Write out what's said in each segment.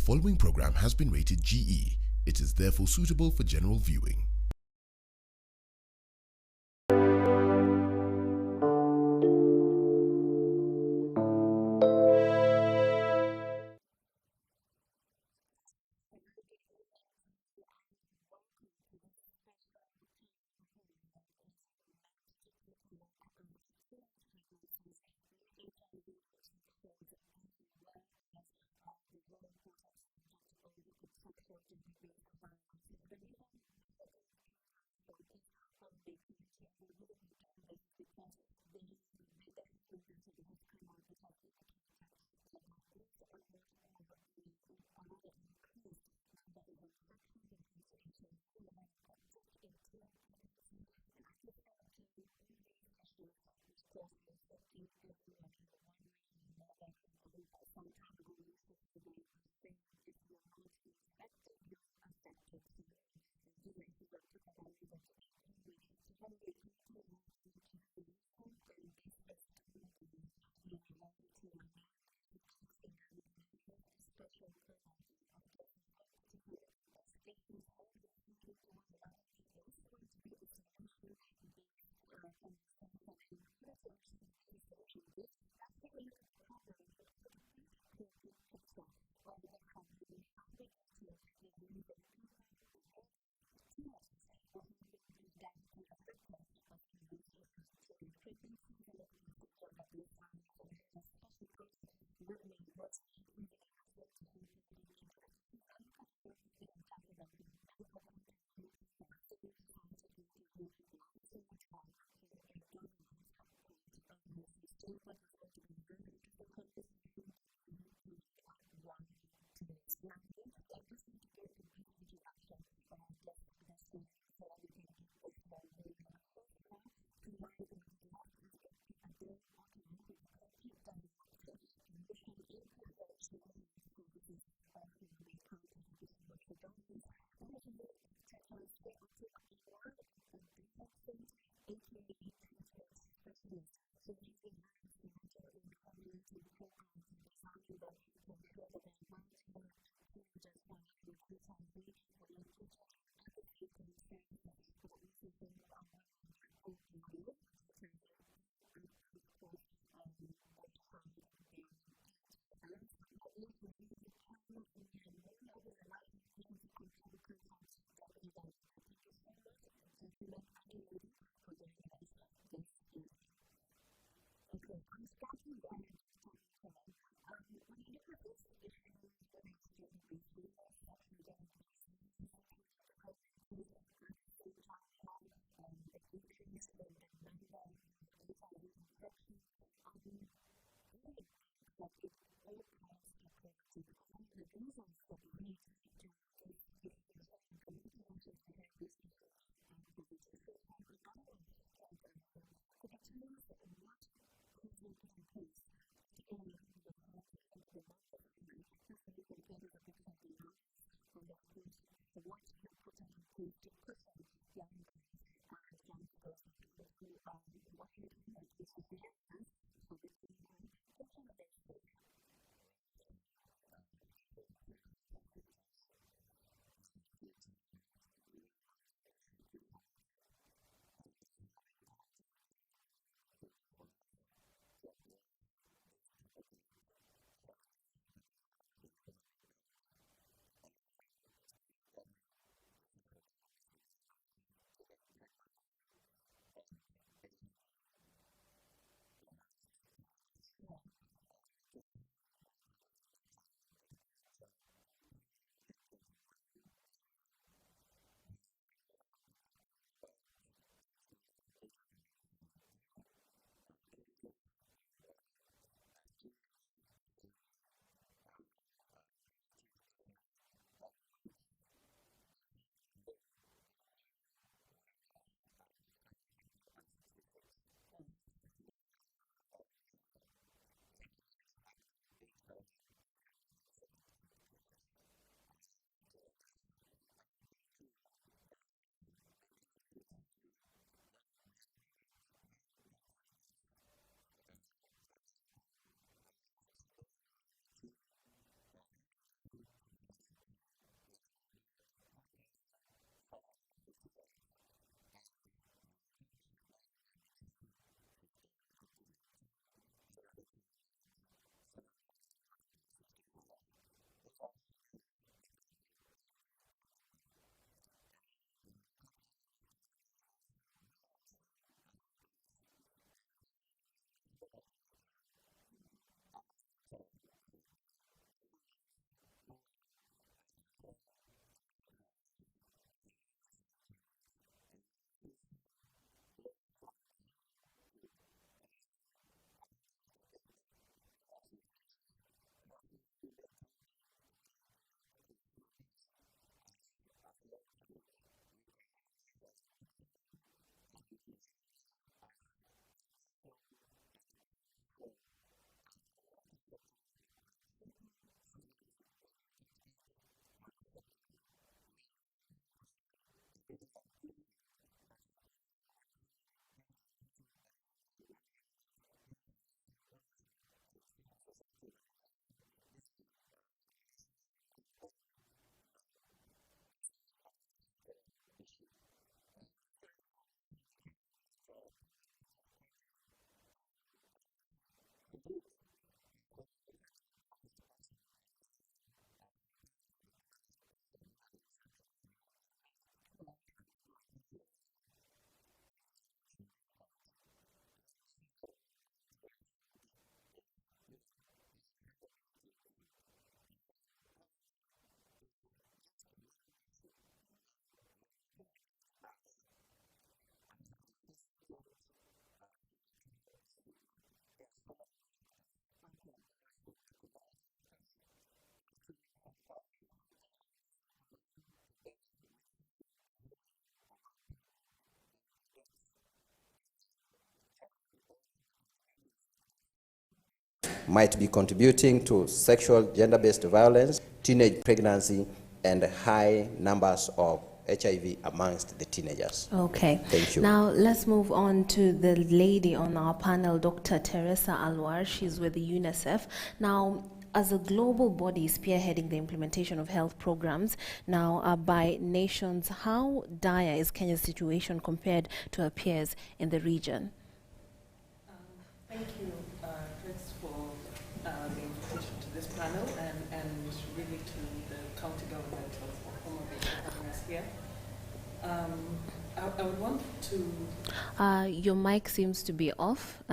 following program has been rated GE. It is therefore suitable for general viewing. might be contributing to sexual gender-based violence, teenage pregnancy, and high numbers of HIV amongst the teenagers. Okay. Thank you. Now let's move on to the lady on our panel, Dr. Teresa Alwar. She's with the UNICEF. Now, as a global body spearheading the implementation of health programs now by nations, how dire is Kenya's situation compared to her peers in the region? Thank you, Chris, for the invitation to this panel and really to the county government of Homa Bay for having us here. I would want to... Your mic seems to be off.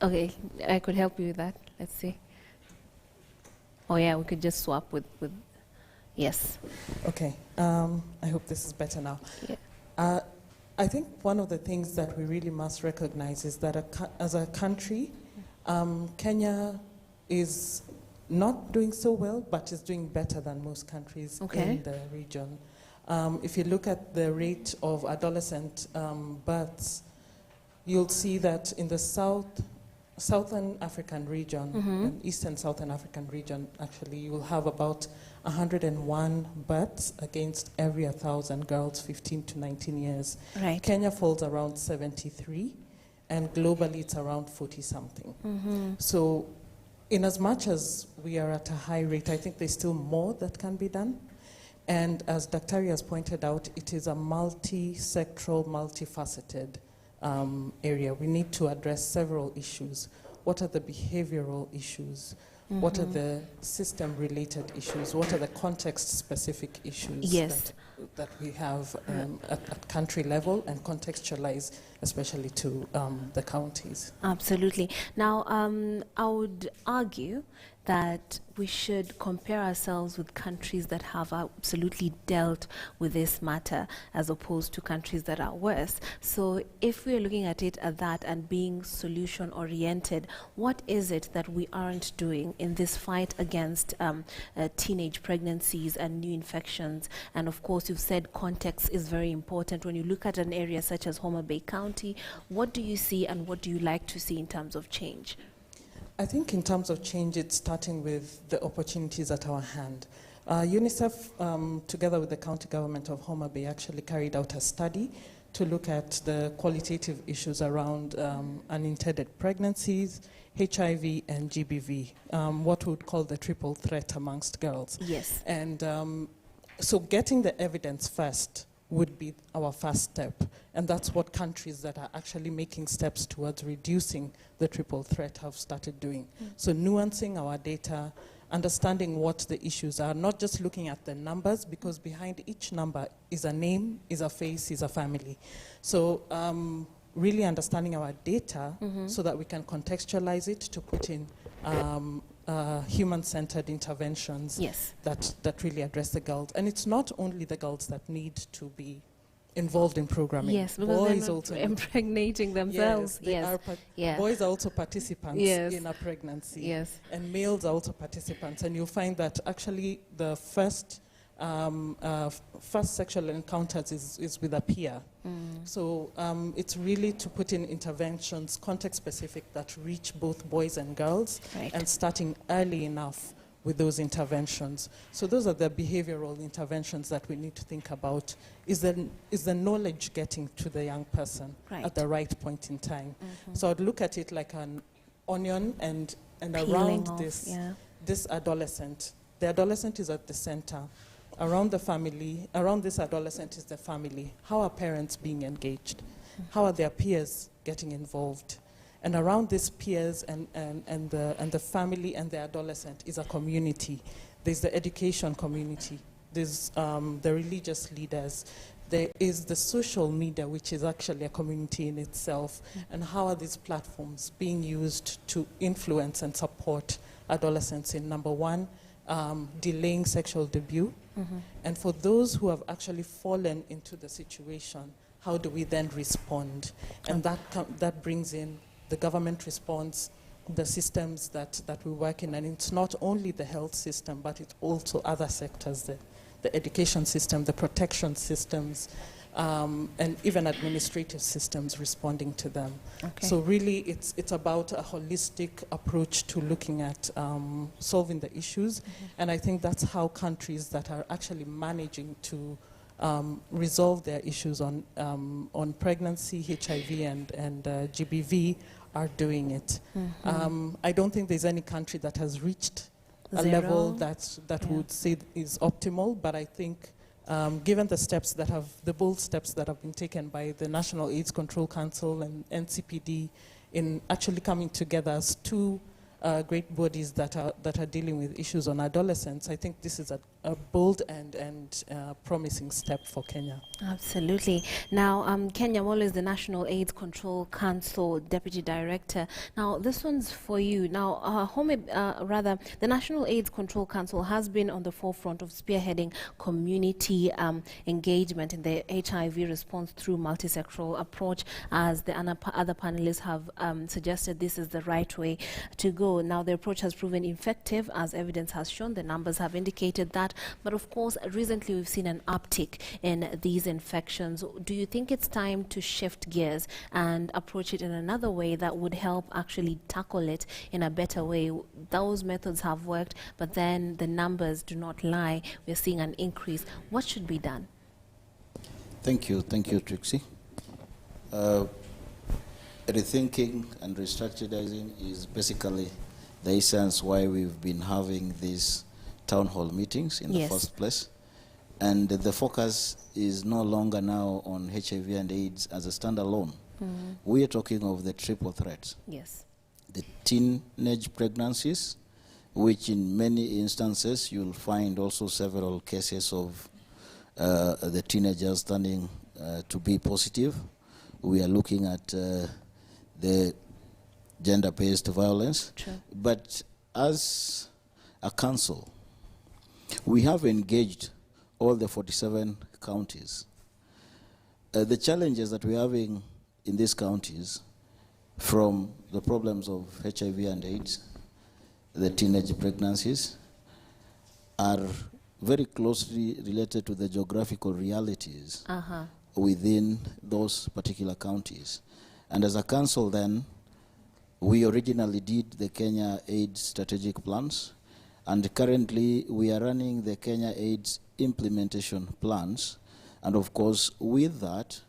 Okay, I could help you with that. Let's see. Oh yeah, we could just swap with yes. Okay, I hope this is better now. Yeah. I think one of the things that we really must recognize is that as a country, Kenya is not doing so well, but is doing better than most countries in the region. If you look at the rate of adolescent births, you'll see that in the Southern African region, and Eastern Southern African region, actually, you will have about 101 births against every 1,000 girls 15 to 19 years. Right. Kenya falls around 73, and globally it's around 40-something. So in as much as we are at a high rate, I think there's still more that can be done. And as Dr. has pointed out, it is a multi-sectoral, multifaceted area. We need to address several issues. What are the behavioral issues? What are the system-related issues? What are the context-specific issues that we have at country level and contextualize, especially to the counties? Absolutely. Now, I would argue that we should compare ourselves with countries that have absolutely dealt with this matter as opposed to countries that are worse. So if we're looking at it at that and being solution-oriented, what is it that we aren't doing in this fight against teenage pregnancies and new infections? And of course, you've said context is very important. When you look at an area such as Homa Bay County, what do you see and what do you like to see in terms of change? I think in terms of change, it's starting with the opportunities at our hand. UNICEF, together with the county government of Homa Bay, actually carried out a study to look at the qualitative issues around unintended pregnancies, HIV, and GBV, what we would call the triple threat amongst girls. Yes. And so getting the evidence first would be our first step. And that's what countries that are actually making steps towards reducing the triple threat have started doing. So nuancing our data, understanding what the issues are, not just looking at the numbers, because behind each number is a name, is a face, is a family. So really understanding our data so that we can contextualize it to put in human-centered interventions that really address the girls. And it's not only the girls that need to be involved in programming. Yes, because boys they're also impregnating themselves. Boys are also participants in a pregnancy. Yes. And males are also participants. And you'll find that actually the first sexual encounters is with a peer. So it's really to put in interventions, context-specific, that reach both boys and girls, and starting early enough with those interventions. So those are the behavioral interventions that we need to think about. Is the knowledge getting to the young person at the right point in time? So I'd look at it like an onion, and around this adolescent. The adolescent is at the center. Around the family, around this adolescent is the family. How are parents being engaged? How are their peers getting involved? And around these peers and the family and the adolescent is a community. There's the education community. There's the religious leaders. There is the social media, which is actually a community in itself. And how are these platforms being used to influence and support adolescents in, number one, delaying sexual debut? And for those who have actually fallen into the situation, how do we then respond? And that brings in the government response, the systems that we work in. And it's not only the health system, but it's also other sectors, the education system, the protection systems, and even administrative systems responding to them. So really it's about a holistic approach to looking at solving the issues. And I think that's how countries that are actually managing to resolve their issues on pregnancy, HIV, and GBV are doing it. I don't think there's any country that has reached a level that would say is optimal, but I think given the bold steps that have been taken by the National AIDS Control Council and NCPD in actually coming together as two great bodies that are dealing with issues on adolescents, I think this is a bold and promising step for Kenya. Absolutely. Now, Kenya Molo is the National AIDS Control Council Deputy Director. Now, this one's for you. Now, the National AIDS Control Council has been on the forefront of spearheading community engagement in the HIV response through multisectoral approach. As the other panelists have suggested, this is the right way to go. Now, the approach has proven effective, as evidence has shown. The numbers have indicated that. But of course, recently we've seen an uptick in these infections. Do you think it's time to shift gears and approach it in another way that would help actually tackle it in a better way? Those methods have worked, but then the numbers do not lie. We're seeing an increase. What should be done? Thank you, Trixie. Rethinking and restrategizing is basically the essence why we've been having these town hall meetings in the first place. And the focus is no longer now on HIV and AIDS as a standalone. We are talking of the triple threat. Yes. The teenage pregnancies, which in many instances you'll find also several cases of the teenagers turning to be positive. We are looking at the gender-based violence. True. But as a council, we have engaged all the 47 counties. The challenges that we're having in these counties, from the problems of HIV and AIDS, the teenage pregnancies, are very closely related to the geographical realities within those particular counties. And as a council then, we originally did the Kenya AIDS strategic plans, and currently we are running the Kenya AIDS implementation plans. And of course, with that,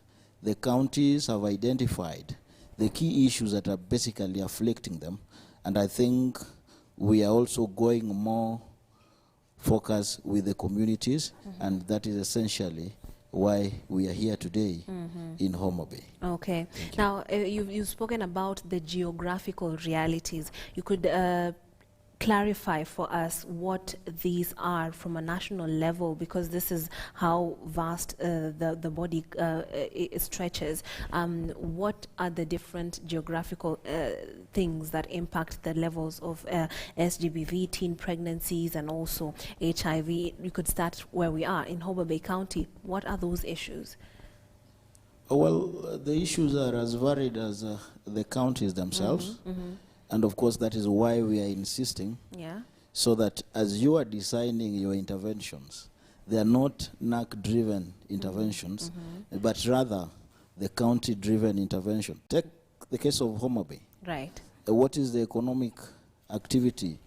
the counties have identified the key issues that are basically afflicting them. And I think we are also going more focused with the communities, and that is essentially why we are here today in Homa Bay. Okay. Now, you've spoken about the geographical realities. You could clarify for us what these are from a national level, because this is how vast the body stretches. What are the different geographical things that impact the levels of SGBV, teen pregnancies, and also HIV? You could start where we are in Homa Bay County. What are those issues? Well, the issues are as varied as the counties themselves. And of course, that is why we are insisting, so that as you are designing your interventions, they are not NACC-driven interventions, but rather the county-driven intervention. Take the case of Homa Bay. Right. What is the economic activity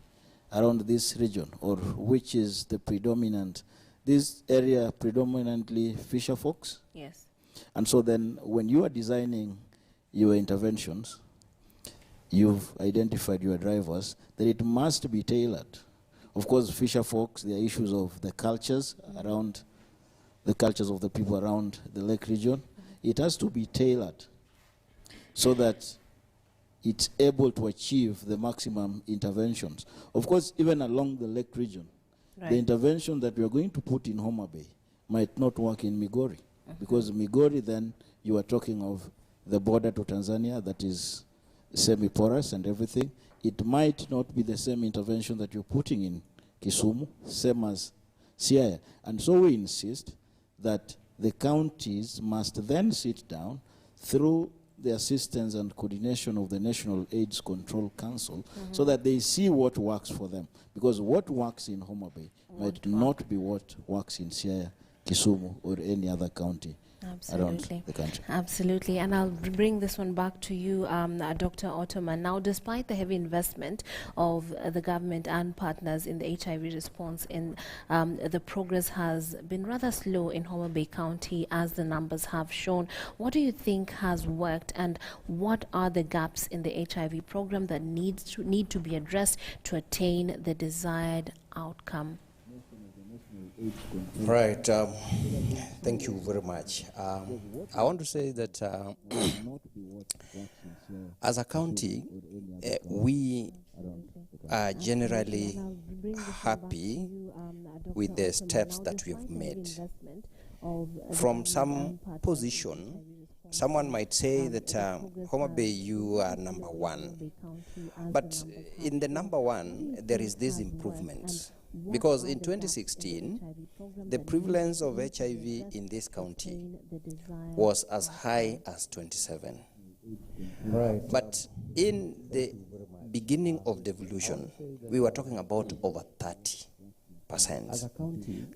around this region, or which is the predominant? This area predominantly fisher folks. Yes. And so then when you are designing your interventions, you've identified your drivers, that it must be tailored. Of course, fisher folks, there are issues of the cultures around, the cultures of the people around the lake region. It has to be tailored so that it's able to achieve the maximum interventions. Of course, even along the lake region, the intervention that we are going to put in Homa Bay might not work in Migori, because Migori, then you are talking of the border to Tanzania that is semi-porous and everything. It might not be the same intervention that you're putting in Kisumu, same as Siaya. And so we insist that the counties must then sit down through the assistance and coordination of the National AIDS Control Council, so that they see what works for them. Because what works in Homa Bay might not be what works in Siaya, Kisumu, or any other county around the country. Absolutely. And I'll bring this one back to you, Dr. Ottoman. Now, despite the heavy investment of the government and partners in the HIV response, the progress has been rather slow in Homa Bay County, as the numbers have shown. What do you think has worked, and what are the gaps in the HIV program that need to be addressed to attain the desired outcome? Right. Thank you very much. I want to say that as a county, we are generally happy with the steps that we have made. From some position, someone might say that Homa Bay, you are number one. But in the number one, there is this improvement. Because in 2016, the prevalence of HIV in this county was as high as 27. Right. But in the beginning of devolution, we were talking about over 30%.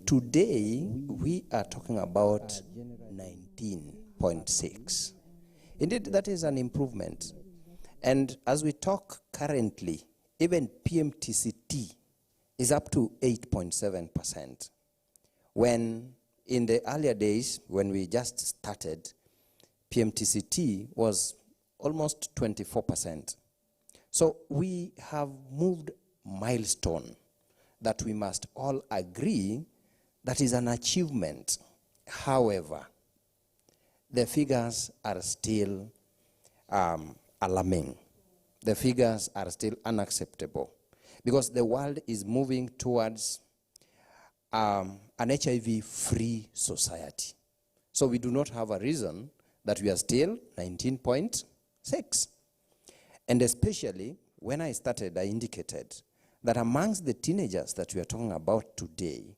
Today, we are talking about 19.6. Indeed, that is an improvement. And as we talk currently, even PMTCT is up to 8.7%. When in the earlier days, when we just started, PMTCT was almost 24%. So we have moved milestone that we must all agree that is an achievement. However, the figures are still alarming. The figures are still unacceptable, because the world is moving towards an HIV-free society. So we do not have a reason that we are still 19.6. And especially when I started, I indicated that amongst the teenagers that we are talking about today,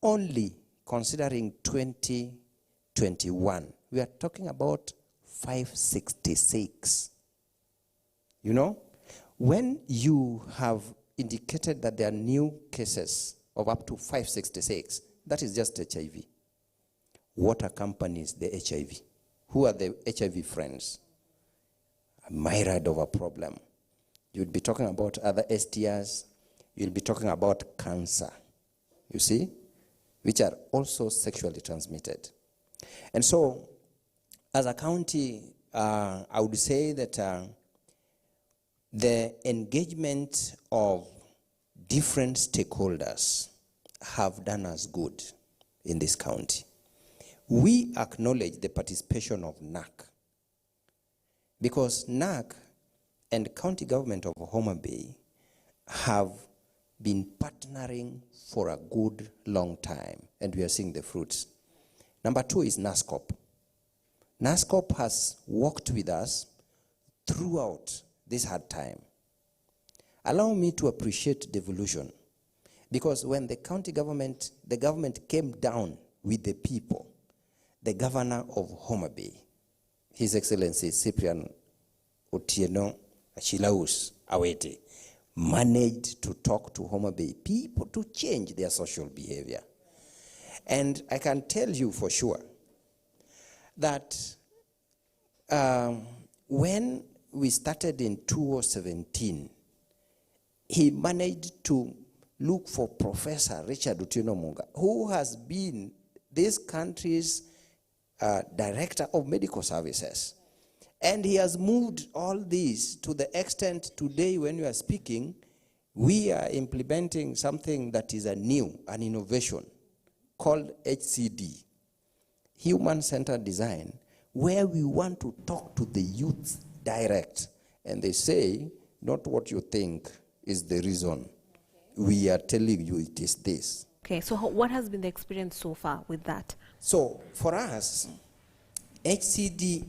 only considering 2021, we are talking about 566. You know? When you have indicated that there are new cases of up to 566, that is just HIV. What accompanies the HIV? Who are the HIV friends? A myriad of a problem. You'll be talking about other STIs. You'll be talking about cancer, you see, which are also sexually transmitted. And so, as a county, I would say that the engagement of different stakeholders have done us good in this county. we acknowledge the participation of NACC, because NACC and county government of Homa Bay have been partnering for a good long time, and we are seeing the fruits. Number two is NASCOP. NASCOP has worked with us throughout this hard time. Allow me to appreciate devolution, because when the government came down with the people, the governor of Homa Bay, His Excellency Cyprian Otieno Achilaus Awete, managed to talk to Homa Bay people to change their social behavior. And I can tell you for sure that when we started in 2017, he managed to look for Professor Richard Otieno Munga, who has been this country's director of medical services. And he has moved all this to the extent today when we are speaking, we are implementing something that is an innovation called HCD, Human-Centered Design, where we want to talk to the youth direct. And they say, not what you think is the reason. We are telling you it is this. Okay, so what has been the experience so far with that? So for us, HCD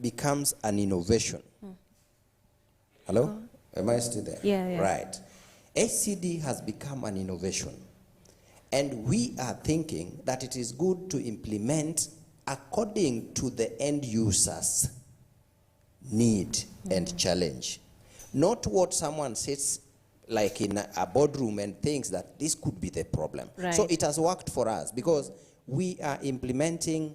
becomes an innovation. Hello? Am I still there? Yeah. Right. HCD has become an innovation. And we are thinking that it is good to implement according to the end user's need and challenge. Not what someone sits like in a boardroom and thinks that this could be the problem. Right. So it has worked for us because we are implementing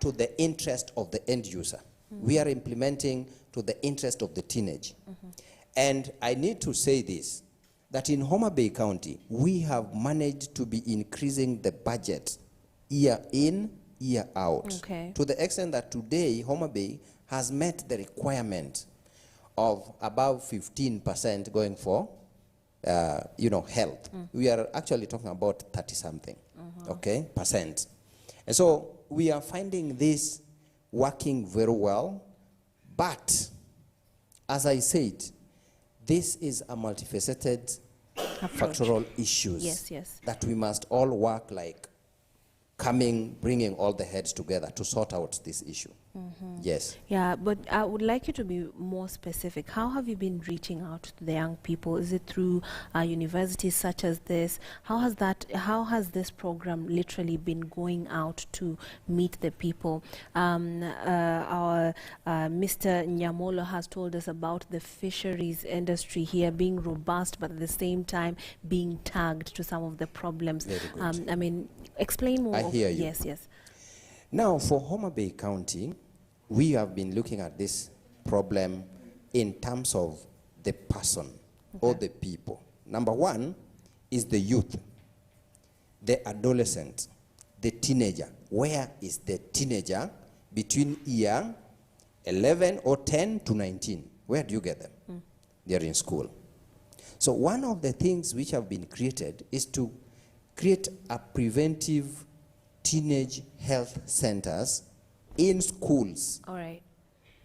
to the interest of the end user. We are implementing to the interest of the teenage. And I need to say this, that in Homa Bay County, we have managed to be increasing the budget year in, year out. Okay. To the extent that today, Homa Bay has met the requirement of above 15% going for health. We are actually talking about 30-something, okay, percent. And so we are finding this working very well, but as I said, this is a multifaceted factorial issues Yes. that we must all work like bringing all the heads together to sort out this issue. Yes. Yeah, but I would like you to be more specific. How have you been reaching out to the young people? Is it through universities such as this? How has this program literally been going out to meet the people? Our Mr. Nyamolo has told us about the fisheries industry here being robust, but at the same time being tagged to some of the problems. Very good. Explain more. I hear you. Yes. Now, for Homa Bay County, we have been looking at this problem in terms of the person or the people. Number one is the youth, the adolescent, the teenager. Where is the teenager between year 11 or 10 to 19? Where do you get them? They're in school. So one of the things which have been created is to create a preventive teenage health centers in schools. All right.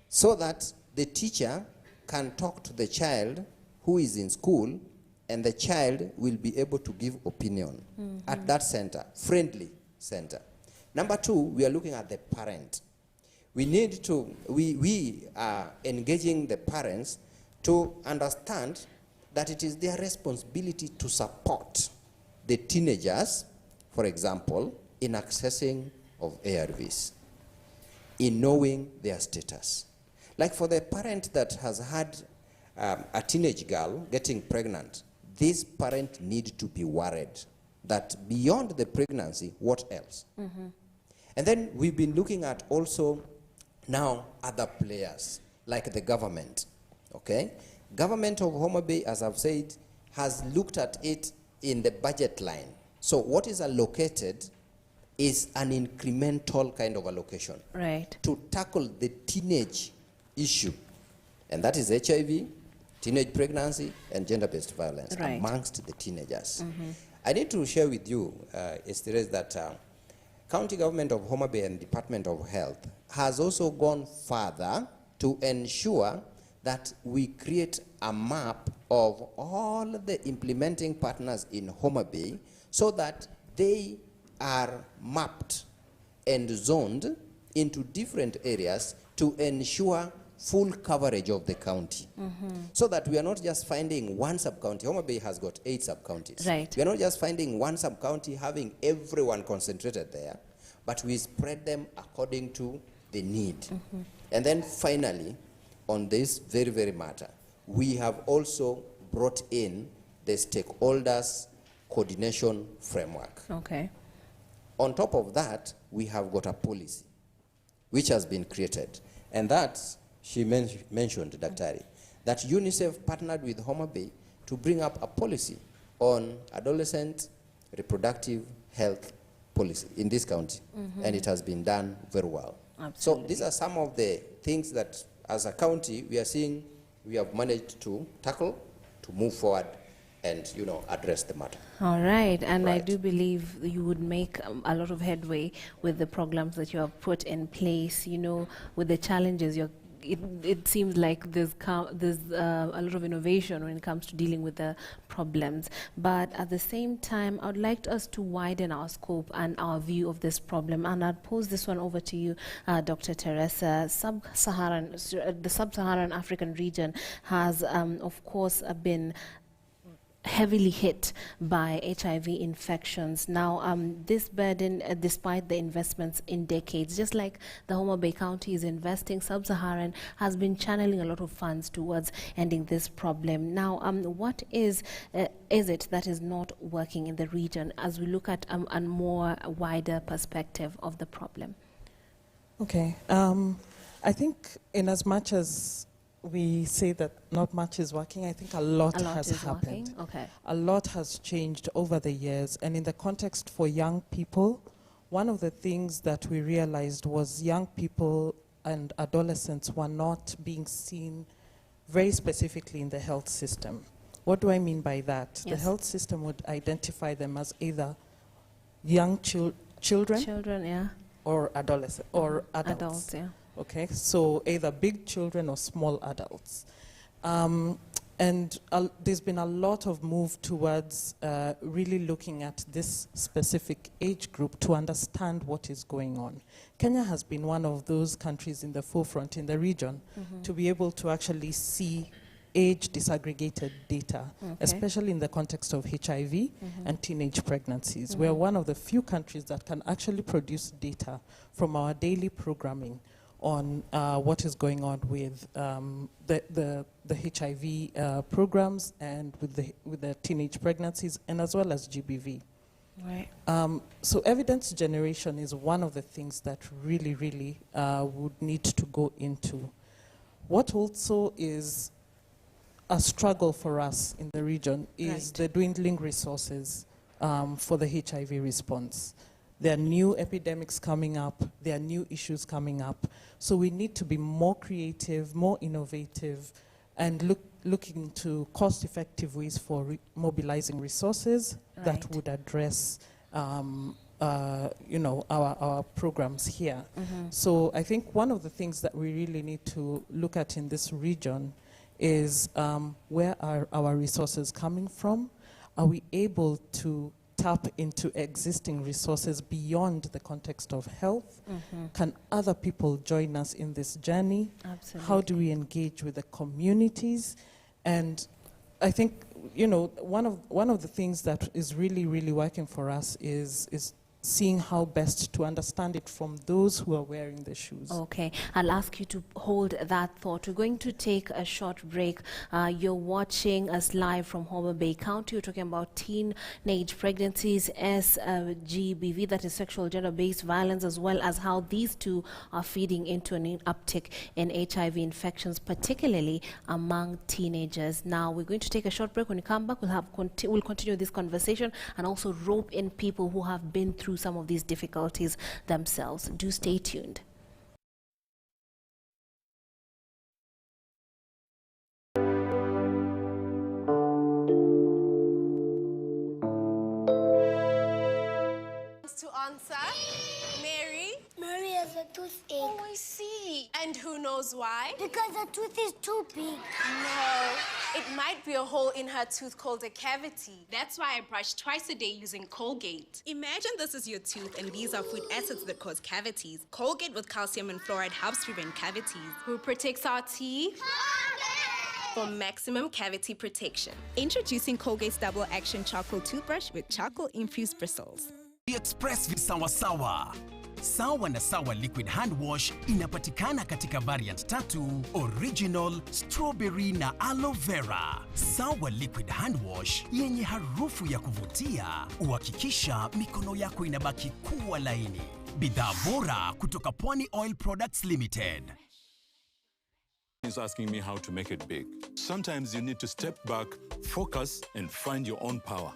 So that the teacher can talk to the child who is in school, and the child will be able to give opinion at that center, friendly center. Number two, we are looking at the parent. We are engaging the parents to understand that it is their responsibility to support the teenagers, for example, in accessing of ARVs, in knowing their status. Like for the parent that has had a teenage girl getting pregnant, this parent needs to be worried that beyond the pregnancy, what else? And then we've been looking at also now other players, like the government, okay? Government of Homa Bay, as I've said, has looked at it in the budget line. So what is allocated is an incremental kind of allocation. Right. To tackle the teenage issue. And that is HIV, teenage pregnancy, and gender-based violence amongst the teenagers. I need to share with you, Estere, that County government of Homa Bay and Department of Health has also gone further to ensure that we create a map of all the implementing partners in Homa Bay so that they are mapped and zoned into different areas to ensure full coverage of the county. So that we are not just finding one sub-county. Homa Bay has got 8 sub-counties. Right. We are not just finding one sub-county having everyone concentrated there, but we spread them according to the need. And then finally, on this very, very matter, we have also brought in the stakeholders coordination framework. Okay. On top of that, we have got a policy which has been created. And that, she mentioned, Daktari, that UNICEF partnered with Homa Bay to bring up a policy on adolescent reproductive health policy in this county. And it has been done very well. Absolutely. So these are some of the things that as a county we are seeing we have managed to tackle, to move forward and, you know, address the matter. All right, and I Right. do believe you would make a lot of headway with the programs that you have put in place, you know, with the challenges you're it seems like there's a lot of innovation when it comes to dealing with the problems. But at the same time, I would like us to widen our scope and our view of this problem. And I'd pose this one over to you, Dr. Teresa. The Sub-Saharan African region has, of course, been heavily hit by HIV infections. Now, this burden, despite the investments in decades, just like the Homa Bay County is investing, Sub-Saharan has been channeling a lot of funds towards ending this problem. Now, what is it that is not working in the region as we look at a more wider perspective of the problem? Okay. I think in as much as we say that not much is working, I think a lot has happened. Okay. A lot has changed over the years. And in the context for young people, one of the things that we realized was young people and adolescents were not being seen very specifically in the health system. What do I mean by that? Yes. The health system would identify them as either young children Yeah. or adolescents or adults. Adults, yeah. Okay, so either big children or small adults. And there's been a lot of move towards really looking at this specific age group to understand what is going on. Kenya has been one of those countries in the forefront in the region to be able to actually see age disaggregated data, especially in the context of HIV and teenage pregnancies. We're one of the few countries that can actually produce data from our daily programming on what is going on with the HIV programs and with the teenage pregnancies, and as well as GBV. Right. So evidence generation is one of the things that really would need to go into. What also is a struggle for us in the region is the dwindling resources for the HIV response. There are new epidemics coming up, there are new issues coming up. So we need to be more creative, more innovative, and looking to cost-effective ways for mobilizing resources that would address our programs here. So I think one of the things that we really need to look at in this region is where are our resources coming from? Are we able to tap into existing resources beyond the context of health? Can other people join us in this journey? Absolutely. How do we engage with the communities? And I think, you know, one of the things that is really working for us is seeing how best to understand it from those who are wearing the shoes. Okay, I'll ask you to hold that thought. We're going to take a short break. You're watching us live from Homa Bay County. We're talking about teenage pregnancies, SGBV, that is sexual gender-based violence, as well as how these two are feeding into an uptick in HIV infections, particularly among teenagers. Now, we're going to take a short break. When we come back, we'll continue this conversation and also rope in people who have been through some of these difficulties themselves. Do stay tuned. To answer. has a toothache. Oh, I see. And who knows why? Because the tooth is too big. No, it might be a hole in her tooth called a cavity. That's why I brush twice a day using Colgate. Imagine this is your tooth and these are food acids that cause cavities. Colgate with calcium and fluoride helps prevent cavities. Who protects our teeth? For maximum cavity protection. Introducing Colgate's double action charcoal toothbrush with charcoal infused bristles. Express Visawa Sawa. Sawa na Sawa liquid hand wash inapatikana katika variant tatu: original, strawberry na aloe vera. Sawa liquid hand wash yenye harufu ya kuvutia, uhakikisha mikono yako inabaki kuwa laini. Bidhaa bora kutoka Pwani Oil Products Limited. Is asking me how to make it big. Sometimes you need to step back, focus, and find your own power.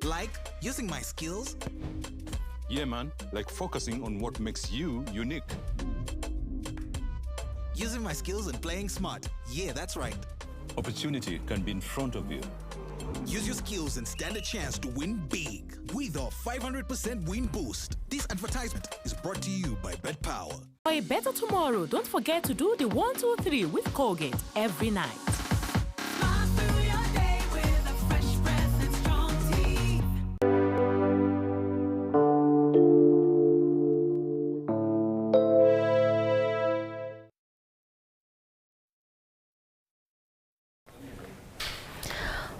Like using my skills? Yeah, man, like focusing on what makes you unique. Using my skills and playing smart. Yeah, that's right. Opportunity can be in front of you. Use your skills and stand a chance to win big with our 500% win boost. This advertisement is brought to you by Bet Power. For a better tomorrow, don't forget to do the 1, 2, 3 with Colgate every night.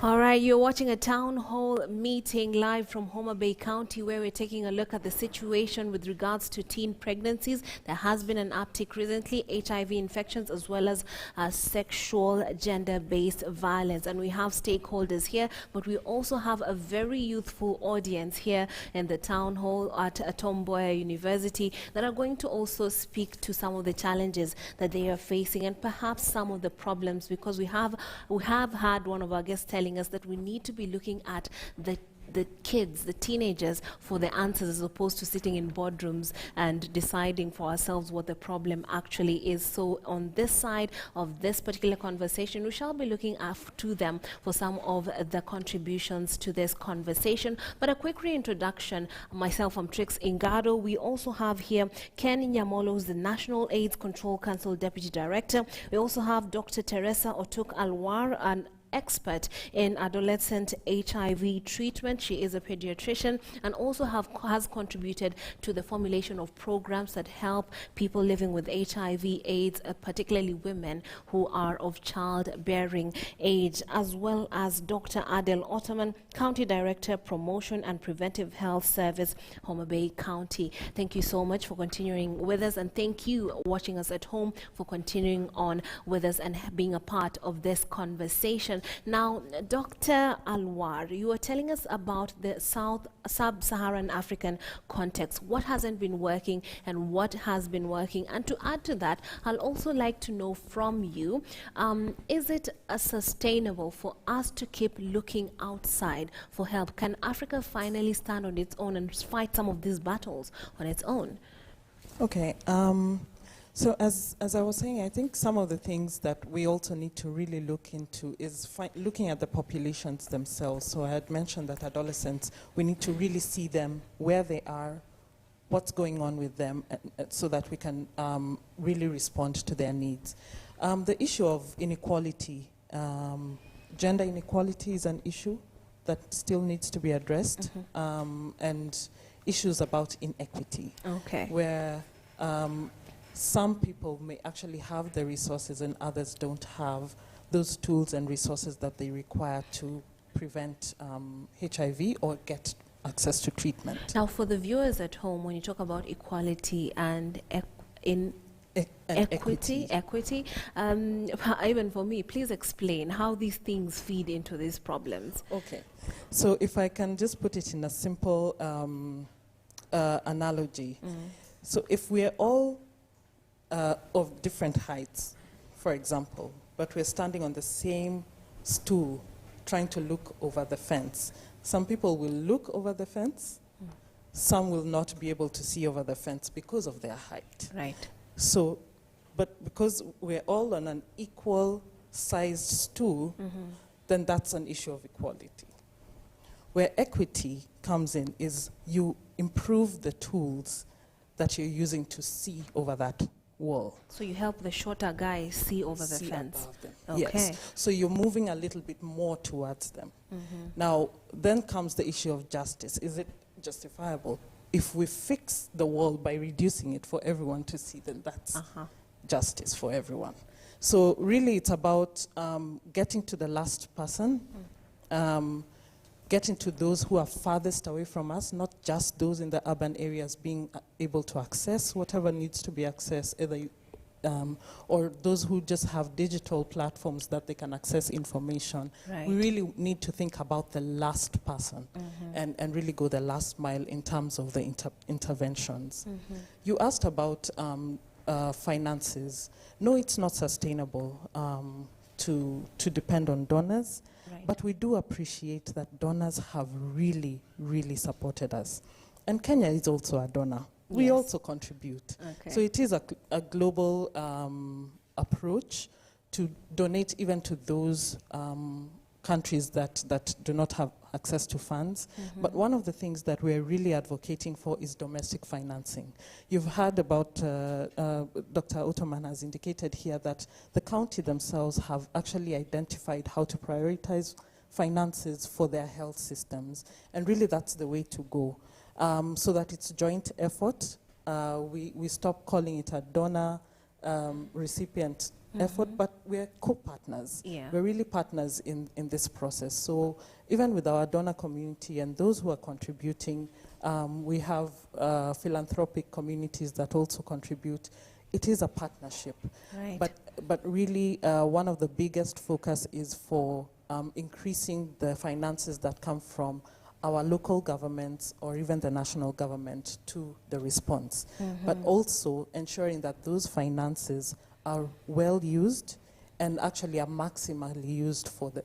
All right, you're watching a town hall meeting live from Homa Bay County, where we're taking a look at the situation with regards to teen pregnancies. There has been an uptick recently, HIV infections, as well as sexual gender-based violence. And we have stakeholders here, but we also have a very youthful audience here in the town hall at Tom Mboya University that are going to also speak to some of the challenges that they are facing and perhaps some of the problems, because we have had one of our guests telling us that we need to be looking at the kids, the teenagers, for the answers, as opposed to sitting in boardrooms and deciding for ourselves what the problem actually is. So on this side of this particular conversation, we shall be looking to them for some of the contributions to this conversation. But a quick reintroduction, myself, I'm Trix Ingado. We also have here Ken Nyamolo, who's the National AIDS Control Council Deputy Director. We also have Dr. Teresa Otuk Alwar, an expert in adolescent HIV treatment. She is a pediatrician and also has contributed to the formulation of programs that help people living with HIV AIDS, particularly women who are of childbearing age, as well as Dr. Adel Ottoman, County Director, Promotion and Preventive Health Service, Homa Bay County. Thank you so much for continuing with us, and thank you watching us at home for continuing on with us and being a part of this conversation. Now, Dr. Alwar, you were telling us about the sub-Saharan African context. What hasn't been working and what has been working? And to add to that, I'll also like to know from you, is it sustainable for us to keep looking outside for help? Can Africa finally stand on its own and fight some of these battles on its own? Okay. So as I was saying, I think some of the things that we also need to really look into is looking at the populations themselves. So I had mentioned that adolescents, we need to really see them where they are, what's going on with them, so that we can really respond to their needs. The issue of inequality, gender inequality is an issue that still needs to be addressed, and issues about inequity, where some people may actually have the resources and others don't have those tools and resources that they require to prevent HIV or get access to treatment. Now, for the viewers at home, when you talk about equality and equity, even for me, please explain how these things feed into these problems. Okay. So if I can just put it in a simple analogy. So if we're all of different heights, for example, but we're standing on the same stool trying to look over the fence. Some people will look over the fence, some will not be able to see over the fence because of their height. Right. So, but because we're all on an equal sized stool, then that's an issue of equality. Where equity comes in is you improve the tools that you're using to see over that wall. So you help the shorter guy see over the fence. Above them. Okay. Yes. So you're moving a little bit more towards them. Now, then comes the issue of justice. Is it justifiable? If we fix the wall by reducing it for everyone to see, then that's justice for everyone. So really it's about getting to the last person, getting to those who are farthest away from us, not just those in the urban areas being able to access whatever needs to be accessed, either or those who just have digital platforms that they can access information. Right. We really need to think about the last person and really go the last mile in terms of the interventions. You asked about finances. No, it's not sustainable to depend on donors. Right. But we do appreciate that donors have really, really supported us. And Kenya is also a donor. We Yes. also contribute. Okay. So it is a global approach to donate even to those countries that do not have access to funds. But one of the things that we're really advocating for is domestic financing. You've heard about, Dr. Ottoman has indicated here that the county themselves have actually identified how to prioritize finances for their health systems. And really that's the way to go. So that it's joint effort. We stop calling it a donor recipient effort, but we're co-partners. Yeah. We're really partners in this process. So even with our donor community and those who are contributing, we have philanthropic communities that also contribute. It is a partnership. Right. But really one of the biggest focus is for increasing the finances that come from our local governments or even the national government to the response. But also ensuring that those finances are well used and actually are maximally used for the,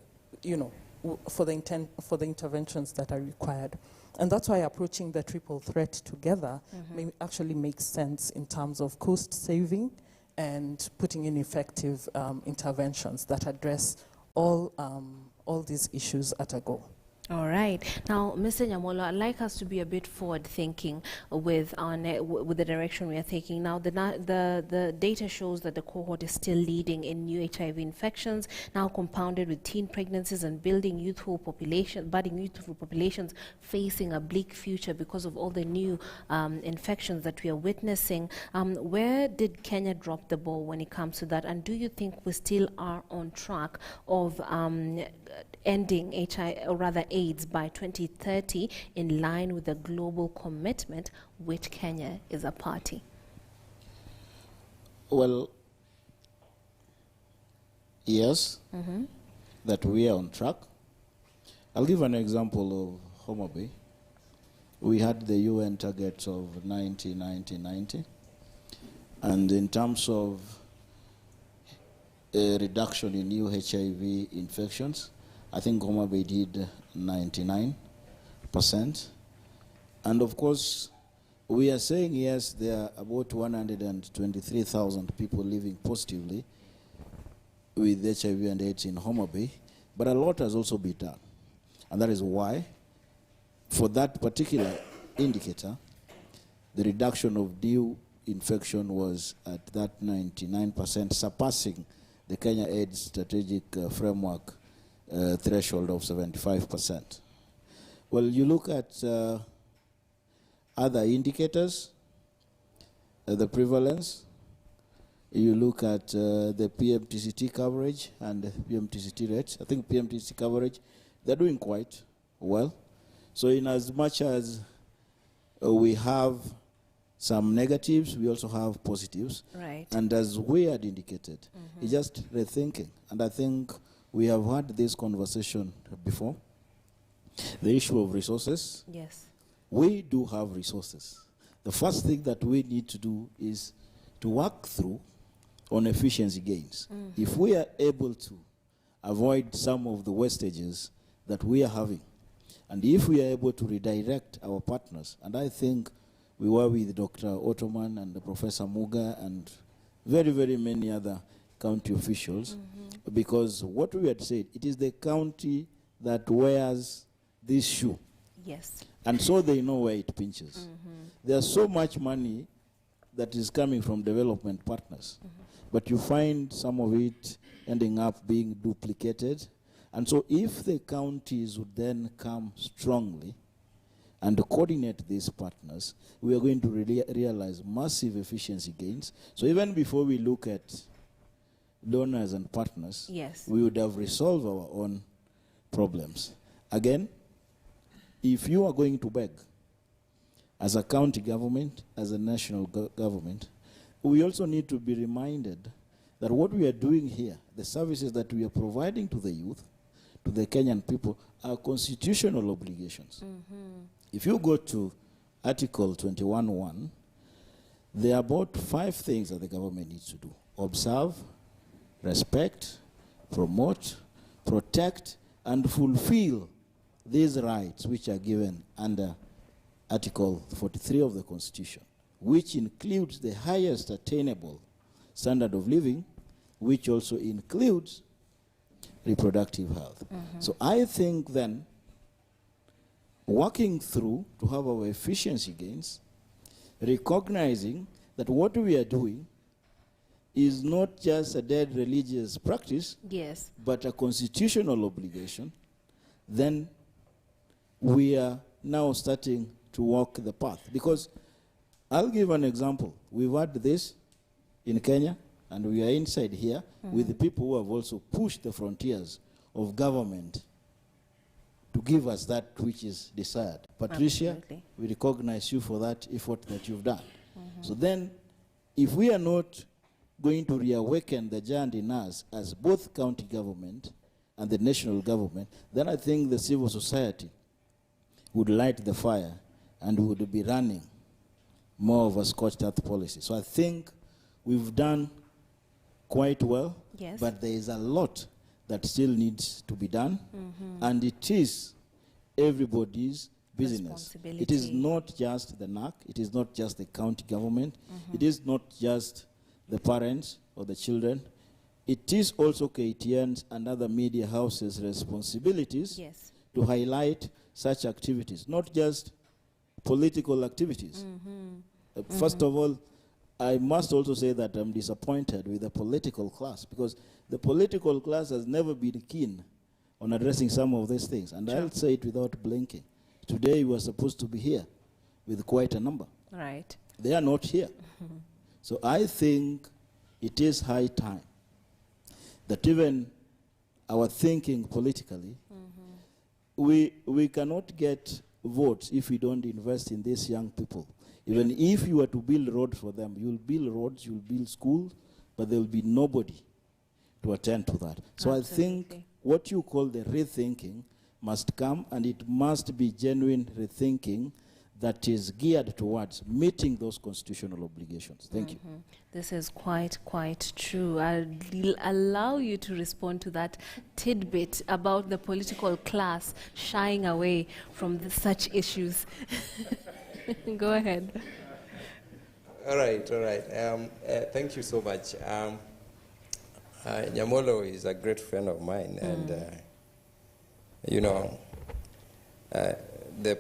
for the interventions that are required. And that's why approaching the triple threat together may actually make sense in terms of cost saving and putting in effective interventions that address all these issues at a go. All right. Now, Mr. Nyamolo, I'd like us to be a bit forward-thinking with with the direction we are taking. Now, the data shows that the cohort is still leading in new HIV infections, now compounded with teen pregnancies and budding youthful populations facing a bleak future because of all the new infections that we are witnessing. Where did Kenya drop the ball when it comes to that? And do you think we still are on track of ending HIV, or rather AIDS, by 2030 in line with the global commitment which Kenya is a party? Well, yes, that we are on track. I'll give an example of Homa Bay. We had the UN targets of 90, 90, 90. And in terms of a reduction in new HIV infections, I think Homa Bay did 99%. And of course, we are saying, yes, there are about 123,000 people living positively with HIV and AIDS in Homa Bay, but a lot has also been done. And that is why, for that particular indicator, the reduction of new infection was at that 99%, surpassing the Kenya AIDS strategic framework threshold of 75%. Well, you look at other indicators, the prevalence, you look at the PMTCT coverage and the PMTCT rates. I think PMTCT coverage, they're doing quite well. So in as much as we have some negatives, we also have positives. Right. And as we had indicated, it's just rethinking. And I think we have had this conversation before. The issue of resources. Yes. We do have resources. The first thing that we need to do is to work through on efficiency gains. If we are able to avoid some of the wastages that we are having, and if we are able to redirect our partners, and I think we were with Dr. Ottoman and Professor Muga and very, very many other county officials, because what we had said, it is the county that wears this shoe. Yes. And so they know where it pinches. There's so much money that is coming from development partners, but you find some of it ending up being duplicated. And so if the counties would then come strongly and coordinate these partners, we are going to realize massive efficiency gains. So even before we look at donors and partners, yes, we would have resolved our own problems. Again, if you are going to beg, as a county government, as a national government, we also need to be reminded that what we are doing here, the services that we are providing to the youth, to the Kenyan people, are constitutional obligations. If you go to Article 21.1, there are about 5 things that the government needs to do: observe, respect, promote, protect, and fulfill these rights which are given under Article 43 of the Constitution, which includes the highest attainable standard of living, which also includes reproductive health. So I think then, working through to have our efficiency gains, recognizing that what we are doing is not just a dead religious practice, yes, but a constitutional obligation, then we are now starting to walk the path. Because I'll give an example. We've had this in Kenya, and we are inside here with the people who have also pushed the frontiers of government to give us that which is desired. Patricia, absolutely, we recognize you for that effort that you've done. So then, if we are not going to reawaken the giant in us as both county government and the national government, then I think the civil society would light the fire and would be running more of a scorched earth policy. So I think we've done quite well, yes, but there is a lot that still needs to be done, and it is everybody's business. It is not just the NACC, it is not just the county government, it is not just the parents or the children, it is also KTN's and other media houses' responsibilities, yes, to highlight such activities, not just political activities. First of all, I must also say that I'm disappointed with the political class, because the political class has never been keen on addressing some of these things. And I'll say it without blinking. Today we were supposed to be here with quite a number. right, They are not here. So I think it is high time that even our thinking politically, we cannot get votes if we don't invest in these young people. Even if you were to build roads for them, you'll build roads, you'll build schools, but there will be nobody to attend to that. So I think what you call the rethinking must come, and it must be genuine rethinking that is geared towards meeting those constitutional obligations. Thank you. This is quite true. I'll allow you to respond to that tidbit about the political class shying away from such issues. Go ahead. All right. Thank you so much. Nyamolo is a great friend of mine, and the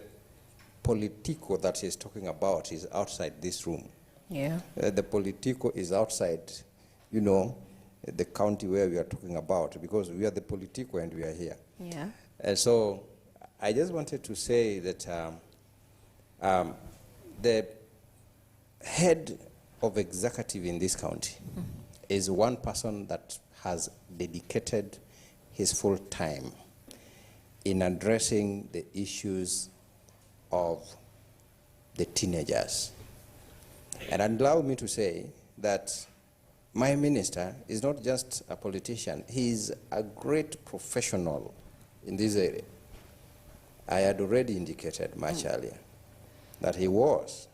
politico that he's talking about is outside this room. Yeah. The politico is outside, the county where we are talking about, because we are the politico and we are here. Yeah. And so I just wanted to say that the head of executive in this county is one person that has dedicated his full time in addressing the issues of the teenagers. And allow me to say that my minister is not just a politician, he is a great professional in this area. I had already indicated much earlier that he was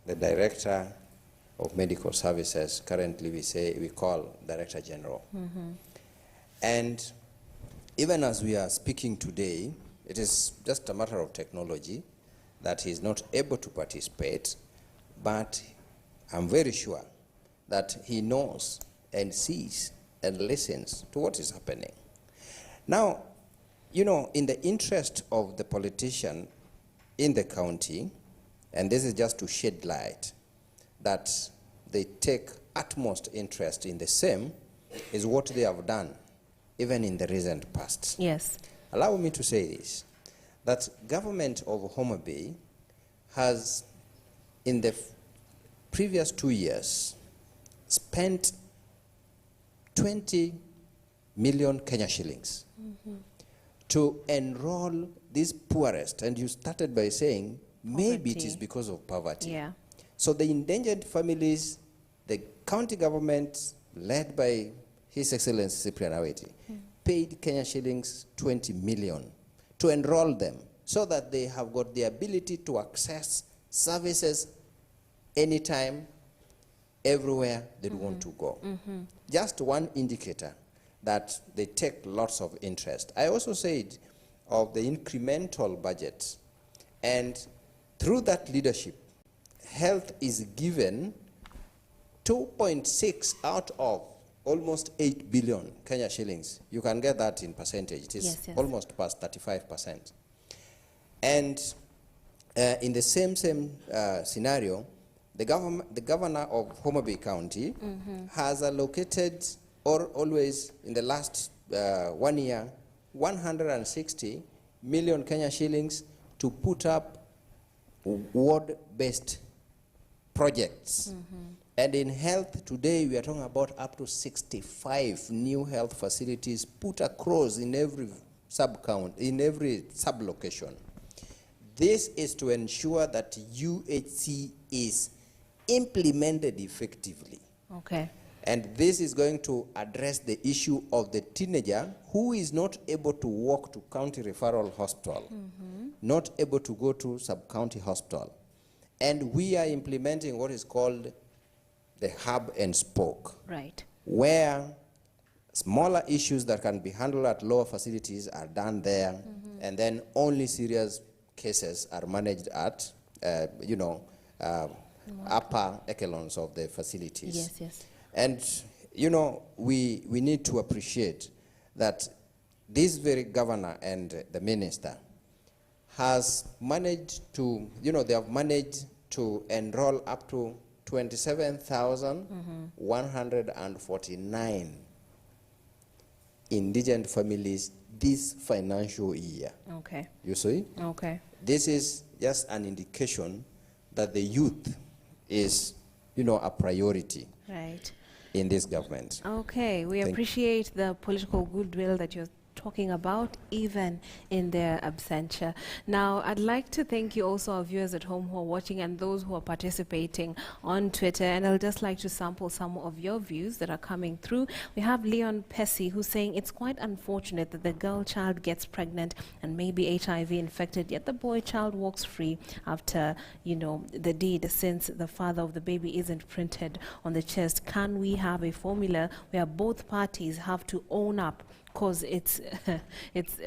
the director of medical services. Currently we call Director General. And even as we are speaking today, it is just a matter of technology that he is not able to participate, but I'm very sure that he knows and sees and listens to what is happening. Now, you know, in the interest of the politician in the county, and this is just to shed light, that they take utmost interest in the same, is what they have done, even in the recent past. Yes. Allow me to say this, that government of Homa Bay has, in the previous 2 years, spent 20 million Kenya shillings to enroll these poorest, and you started by saying maybe it is because of poverty. Yeah. So the endangered families, the county government, led by His Excellency Cyprian Aweti, paid Kenya shillings 20 million to enroll them so that they have got the ability to access services anytime, everywhere they want to go. Just one indicator that they take lots of interest. I also said of the incremental budget, and through that leadership, health is given 2.6 out of almost 8 billion Kenya shillings. You can get that in percentage. It is almost past 35%. And in the same scenario, the governor of Homa Bay County has allocated, or always in the last 1 year, 160 million Kenya shillings to put up ward-based projects. And in health, today we are talking about up to 65 new health facilities put across in every sub-count, in every sub-location. This is to ensure that UHC is implemented effectively. Okay. And this is going to address the issue of the teenager who is not able to walk to county referral hospital, not able to go to sub-county hospital. And we are implementing what is called the hub and spoke, right, where smaller issues that can be handled at lower facilities are done there, and then only serious cases are managed at, upper echelons of the facilities. Yes, yes. And, you know, we need to appreciate that this very governor and the minister has managed to, they have managed to enroll up to 27,149 indigent families this financial year. Okay. You see? Okay. This is just an indication that the youth is, a priority. Right. In this government. Okay, we appreciate the political goodwill that you're talking about, even in their absentia. Now, I'd like to thank you also, our viewers at home who are watching and those who are participating on Twitter. And I'll just like to sample some of your views that are coming through. We have Leon Pessy who's saying it's quite unfortunate that the girl child gets pregnant and may be HIV infected, yet the boy child walks free after, the deed, since the father of the baby isn't printed on the chest. Can we have a formula where both parties have to own up? Because it's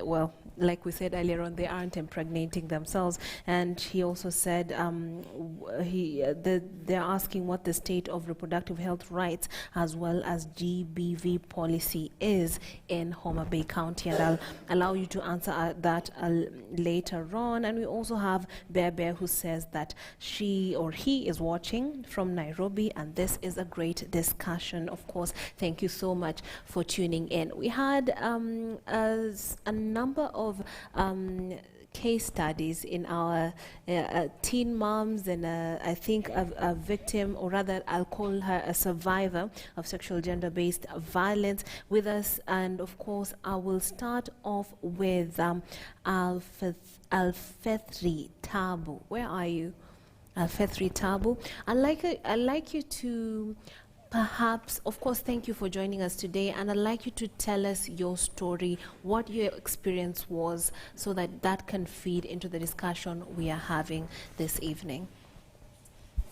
well, like we said earlier on, they aren't impregnating themselves. And he also said they're asking what the state of reproductive health rights as well as GBV policy is in Homa Bay County, and I'll allow you to answer that later on. And we also have Bear who says that she or he is watching from Nairobi, and this is a great discussion. Of course, thank you so much for tuning in. We had a number of case studies in our teen moms, and I think a victim, or rather I'll call her a survivor of sexual gender-based violence with us. And of course I will start off with Alfethri Tabu. Where are you, Alfethri Tabu? I'd like you to perhaps, of course, thank you for joining us today, and I'd like you to tell us your story, what your experience was, so that can feed into the discussion we are having this evening.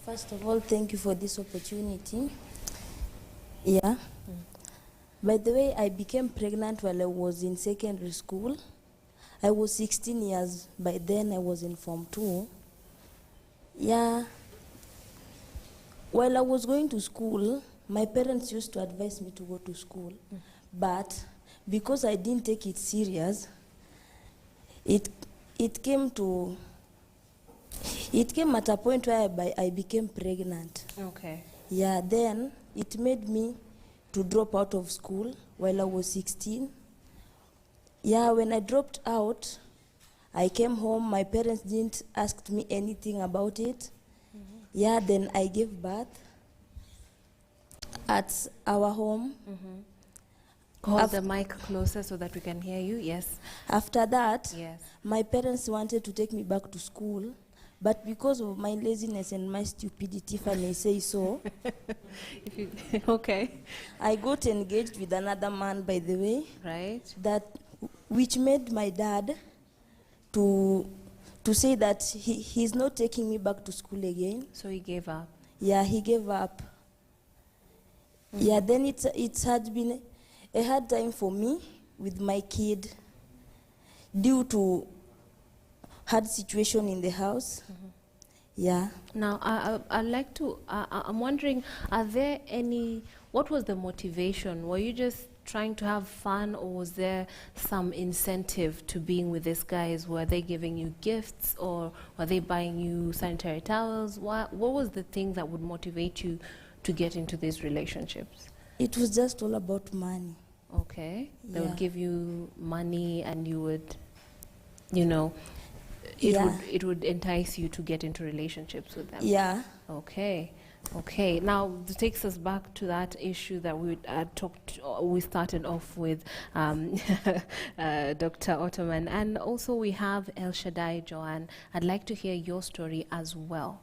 First of all, thank you for this opportunity. Yeah. By the way, I became pregnant while I was in secondary school. I was 16 years. By then, I was in Form 2. Yeah. While I was going to school, my parents used to advise me to go to school. But because I didn't take it serious, it came at a point where I became pregnant. Okay. Yeah, then it made me to drop out of school while I was 16. Yeah, when I dropped out, I came home. My parents didn't ask me anything about it. Yeah, then I gave birth at our home. Hold the mic closer so that we can hear you. Yes. After that, Yes. my parents wanted to take me back to school, but because of my laziness and my stupidity, if I may say so, Okay. I got engaged with another man, by the way. Right. Which made my dad to say that he's not taking me back to school again. So he gave up. Yeah, he gave up. Yeah, then it had been a hard time for me with my kid due to hard situation in the house. Yeah. Now, I'd like to, I'm wondering, what was the motivation? Were you just trying to have fun, or was there some incentive to being with these guys? Were they giving you gifts, or were they buying you sanitary towels? What was the thing that would motivate you to get into these relationships? It was just all about money. Okay. They Yeah. would give you money and you would, it would entice you to get into relationships with them. Yeah. Okay. Okay. Now, this takes us back to that issue that we started off with, Dr. Ottoman. And also we have El Shaddai Joanne. I'd like to hear your story as well.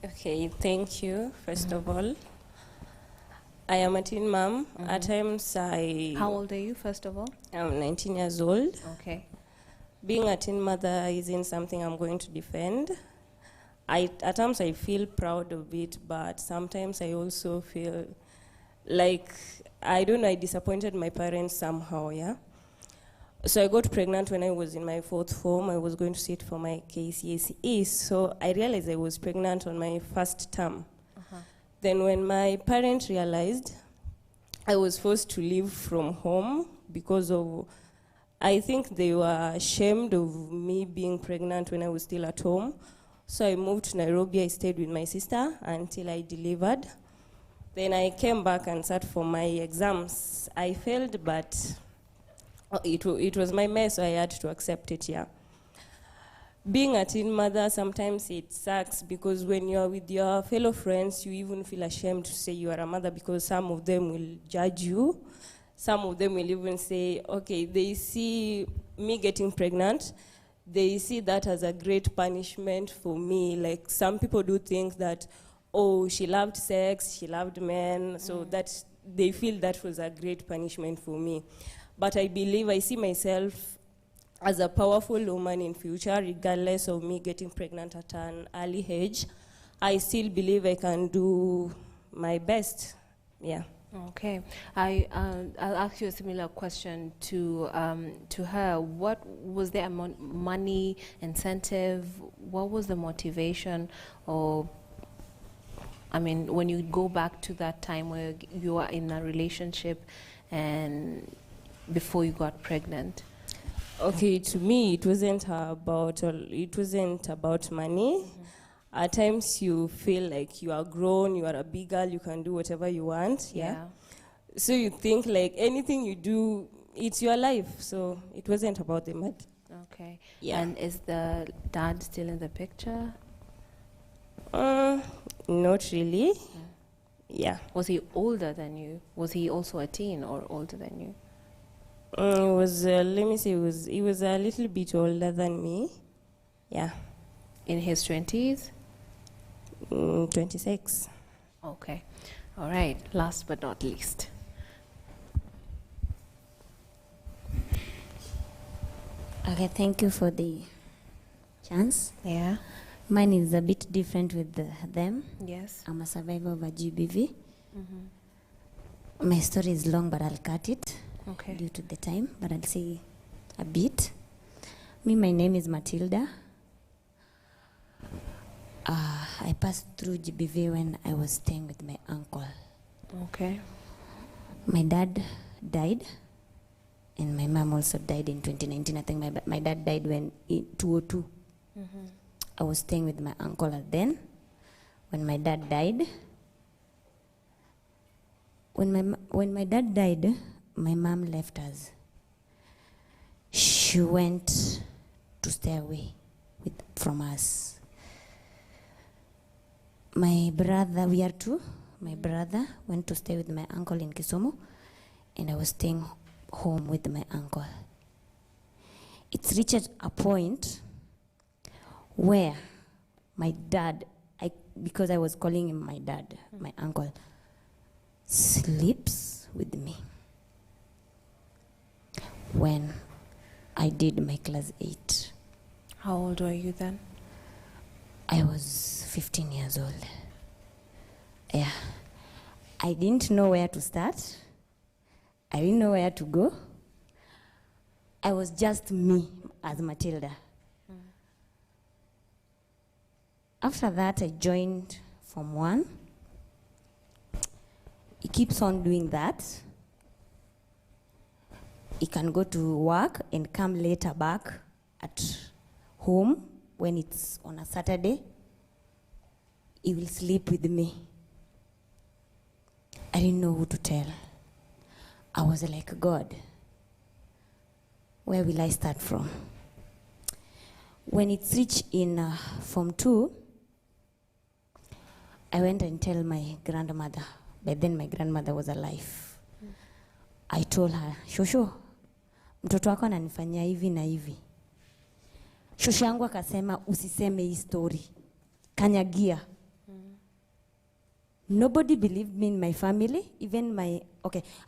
Okay, thank you, first of all. I am a teen mom. At times How old are you, first of all? I'm 19 years old. Okay. Being a teen mother isn't something I'm going to defend. At times I feel proud of it, but sometimes I also feel like, I don't know, I disappointed my parents somehow, yeah? So I got pregnant when I was in my 4th form. I was going to sit for my KCSE. So I realized I was pregnant on my first term. Then when my parents realized, I was forced to leave from home because of, I think they were ashamed of me being pregnant when I was still at home. So I moved to Nairobi. I stayed with my sister until I delivered. Then I came back and sat for my exams. I failed, but it was my mess, so I had to accept it, yeah. Being a teen mother, sometimes it sucks because when you're with your fellow friends, you even feel ashamed to say you are a mother because some of them will judge you. Some of them will even say, okay, they see me getting pregnant, they see that as a great punishment for me. Like, some people do think that, oh, she loved sex, she loved men, so that they feel that was a great punishment for me. But I believe I see myself as a powerful woman in future, regardless of me getting pregnant at an early age. I still believe I can do my best, yeah. Okay, I'll ask you a similar question to her. What was there money incentive? What was the motivation? Or, I mean, when you go back to that time where you are in a relationship and before you got pregnant? Okay, to me, it wasn't about money. At times you feel like you are grown, you are a big girl, you can do whatever you want, yeah? So you think like anything you do, it's your life, so it wasn't about the money. Okay. Yeah. And is the dad still in the picture? Not really. Yeah. Was he older than you? Was he also a teen or older than you? It was, let me say, he was a little bit older than me. Yeah. In his 20s? 26. Okay. All right. Last but not least. Okay, thank you for the chance. Yeah. Mine is a bit different with them. Yes. I'm a survivor of a GBV. My story is long, but I'll cut it due to the time, but I'll say a bit. My name is Matilda. I passed through GBV when I was staying with my uncle. Okay. My dad died And my mom also died in 2019. I think my dad died when in 2002. I was staying with my uncle then. When my dad died, when my dad died, my mom left us. She went to stay away from us. My brother, we are two. My brother went to stay with my uncle in Kisumu, and I was staying home with my uncle. It's reached a point where my dad, because I was calling him my dad, my uncle, sleeps with me. When I did my class 8. How old were you then? I was 15 years old. Yeah. I didn't know where to start. I didn't know where to go. I was just me as Matilda. After that, I joined Form 1. He keeps on doing that. He can go to work and come later back at home when it's on a Saturday. He will sleep with me. I didn't know who to tell. I was like, God, where will I start from? When it's reached in Form 2, I went and tell my grandmother. But then my grandmother was alive. I told her, Shosho, mtoto wako ananifanyia hivi na hivi. Shosho yangu akasema usiseme hii story. Kanyagia. Nobody believed me in my family, even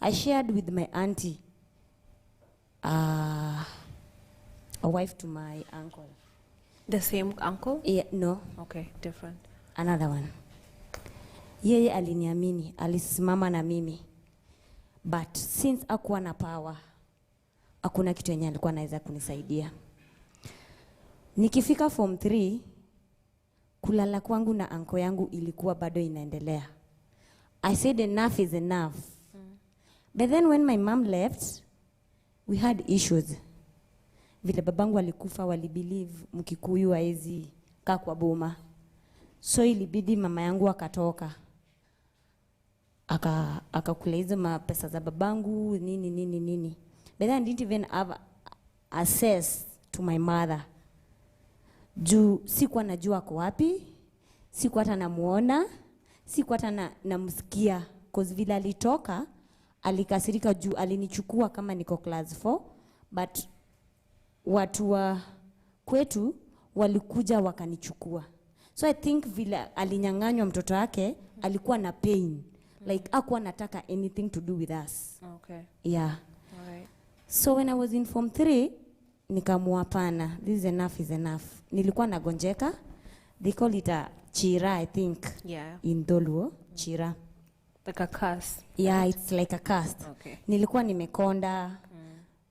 I shared with my auntie, a wife to my uncle. The same uncle? Yeah, no. Okay, different. Another one. Yeye aliniamini, alisimama na mimi. But since hakuwa na power, hakuna kitu yenye alikuwa anaweza kunisaidia. Nikifika Form 3, kulala kwangu na anko yangu ilikuwa bado inaendelea. I said enough is enough. But then when my mom left, we had issues. Vile babangu alikufa, walibelieve Mkikuyu haezi kaa kwa boma. So ilibidi mama yangu akatoka. Akakula hizo mapesa za babangu, nini. But then I didn't even have access to my mother. Juu sikuwa najua ako wapi, sikuwa hata namuona, sikuwa hata namsikia. Cause vile alitoka, alikasirika juu alinichukua kama niko class 4, but watu wa kwetu walikuja wakanichukua. So I think vile alinyang'anywa mtoto wake, alikuwa na pain. Like hakuwa anataka anything to do with us. Okay. Yeah. Alright. So when I was in Form 3, nikamua pana, this is enough. Nilikuwa nagonjeka. They call it a chira, I think. Yeah. In Doluo, chira. Like a curse. Yeah, it's like a curse. Okay. Nilikuwa nimekonda.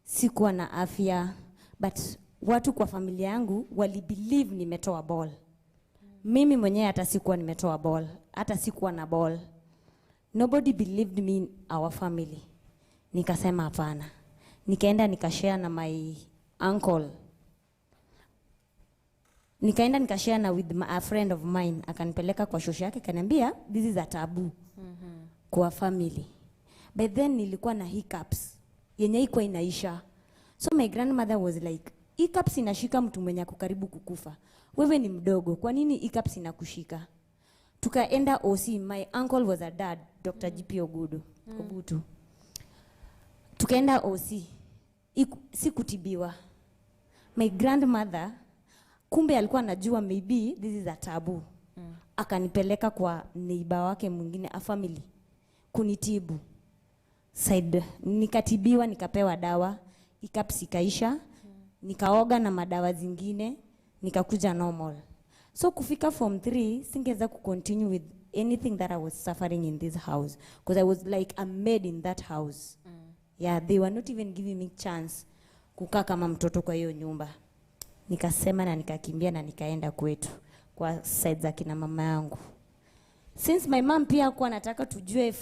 Sikuwa na afya. But watu kwa familia yangu walibelieve nimetoa ball. Mimi mwenyewe hata sikuwa nimetoa ball. Hata sikuwa na ball. Nobody believed me in our family. Nikasema hapana. Nikaenda nikashare na my uncle. Nikaenda nikashare na with a friend of mine. Akanipeleka kwa shosho yake, kaniambia this is a taboo kwa family. But then nilikuwa na hiccups yenye iko inaisha. So my grandmother was like, hiccups inashika mtu mwenye ako karibu kukufa. Wewe ni mdogo, kwa nini hiccups inakushika? Tukaenda OC. My uncle was a dad, Dr. GP Obutu. Tukaenda OC. Sikutibiwa. My grandmother, kumbe alikuwa anajua maybe this is a taboo. Akanipeleka kwa neighbor wake mwingine, a family, kunitibu. Nikatibiwa, nikapewa dawa, hiccups ikaisha, nikaoga na madawa zingine, nikakuja normal. So kufika Form 3, singeweza continue with anything that I was suffering in this house. Because I was like a maid in that house. Yeah, they were not even giving me chance kukaa kama mtoto kwa hiyo nyumba. Nikasema na nikakimbia na nikaenda kwetu kwa side za kina mama yangu. Since my mom pia kwa nataka tujue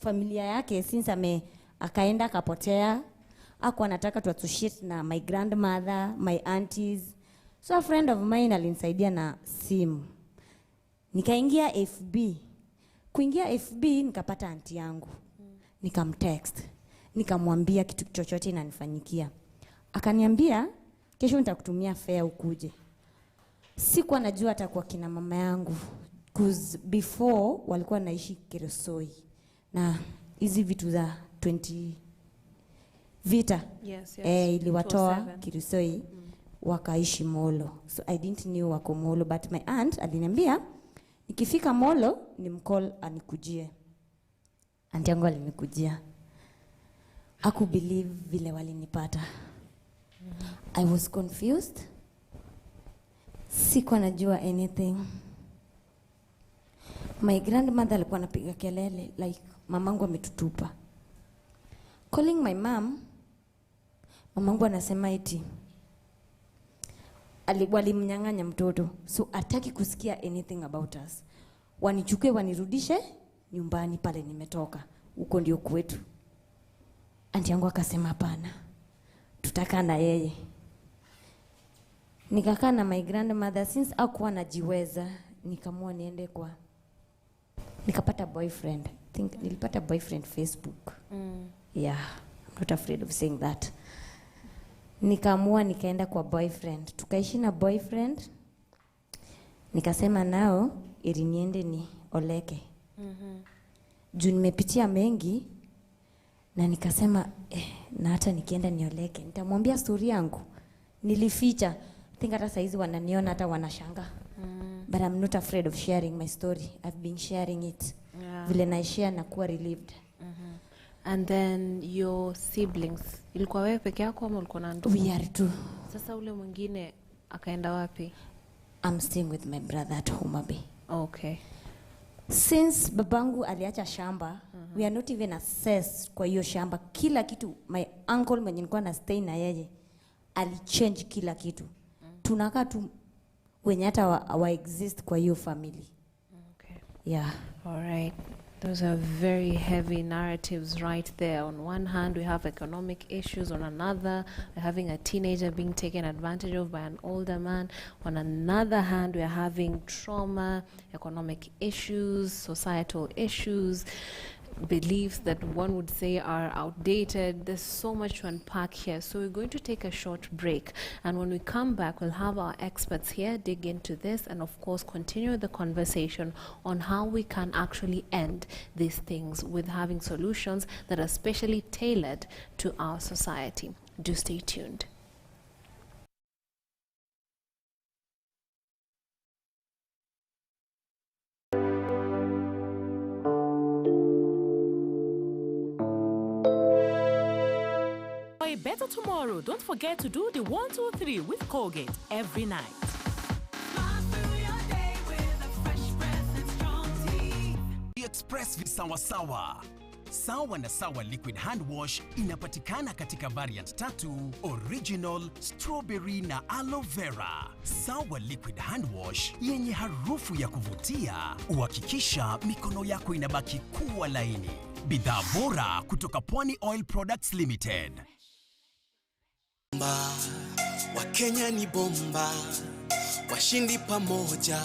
familia yake, since akaenda akapotea, Hakuwa anataka tu associate na my grandmother, my aunties. So a friend of mine alinisaidia na simu. Nikaingia FB. Kuingia FB nikapata auntie yangu. Nikamtext. Nikamwambia kitu chochote inanifanyikia. Akaniambia kesho nitakutumia fare ukuje. Sikuwa najua atakuwa kina mama yangu. Cause before walikuwa naishi Keresoi. Na hizi vitu za 20 vita. Yes. Iliwatoa Keresoi wakaishi Molo. So I didn't know wako Molo, but my aunt aliniambia nikifika Molo ni mcall anikujie. Auntie yangu alinikujia. Aku believe vile walinipata. I was confused. Sikuwa najua anything. My grandmother alikuwa anapiga kelele like mamangu ametutupa. Calling my mom, mamangu anasema eti walimnyang'anya mtoto, so ataki kusikia anything about us. Wanichukue wanirudishe nyumbani pale nimetoka. Huko ndio kwetu. Auntie yangu akasema hapana. Tutakaa na yeye. Nikakaa na my grandmother since hakuwa najiweza, nikamua niende kwa. Nikapata boyfriend. Nilipata boyfriend Facebook. Yeah, I'm not afraid of saying that. Nikaamua nikaenda kwa boyfriend. Tukaishi na boyfriend. Nikasema nao ili niende ni oleke. Juu nimepitia mengi na nikasema na hata nikienda nioleke nitamwambia story yangu. Nilificha. I think hata saizi wananiona hata wanashanga. But I'm not afraid of sharing my story. I've been sharing it. Vile na share na kuwa relieved. And then your siblings, ilikuwa wewe peke yako ama ulikuwa na ndugu? We are two. Sasa ule mwingine akaenda wapi? I'm staying with my brother at Homa Bay. Okay. Since babangu aliacha shamba, we are not even assessed kwa hiyo shamba. Kila kitu, my uncle mwenye nilikuwa na stay na yeye, alichange kila kitu. Tunakaa tu wenye hata wa exist kwa hiyo family. Okay. Yeah. All right. Those are very heavy narratives right there. On one hand, we have economic issues. On another, we're having a teenager being taken advantage of by an older man. On another hand, we're having trauma, economic issues, societal issues, beliefs that one would say are outdated. There's so much to unpack here. So we're going to take a short break. And when we come back, we'll have our experts here dig into this and, of course, continue the conversation on how we can actually end these things with having solutions that are specially tailored to our society. Do stay tuned. For a better tomorrow, don't forget to do the 1, 2, 3 with Colgate every night. Express Sawa Sawa. Sawa na Sawa liquid hand wash inapatikana katika variant 3: original, strawberry na aloe vera. Sawa liquid hand wash yenye harufu ya kuvutia, uhakikisha mikono yako inabaki kuwa laini. Bidhaa bora kutoka Pwani Oil Products Limited. Wakenya ni bomba, washindi pamoja.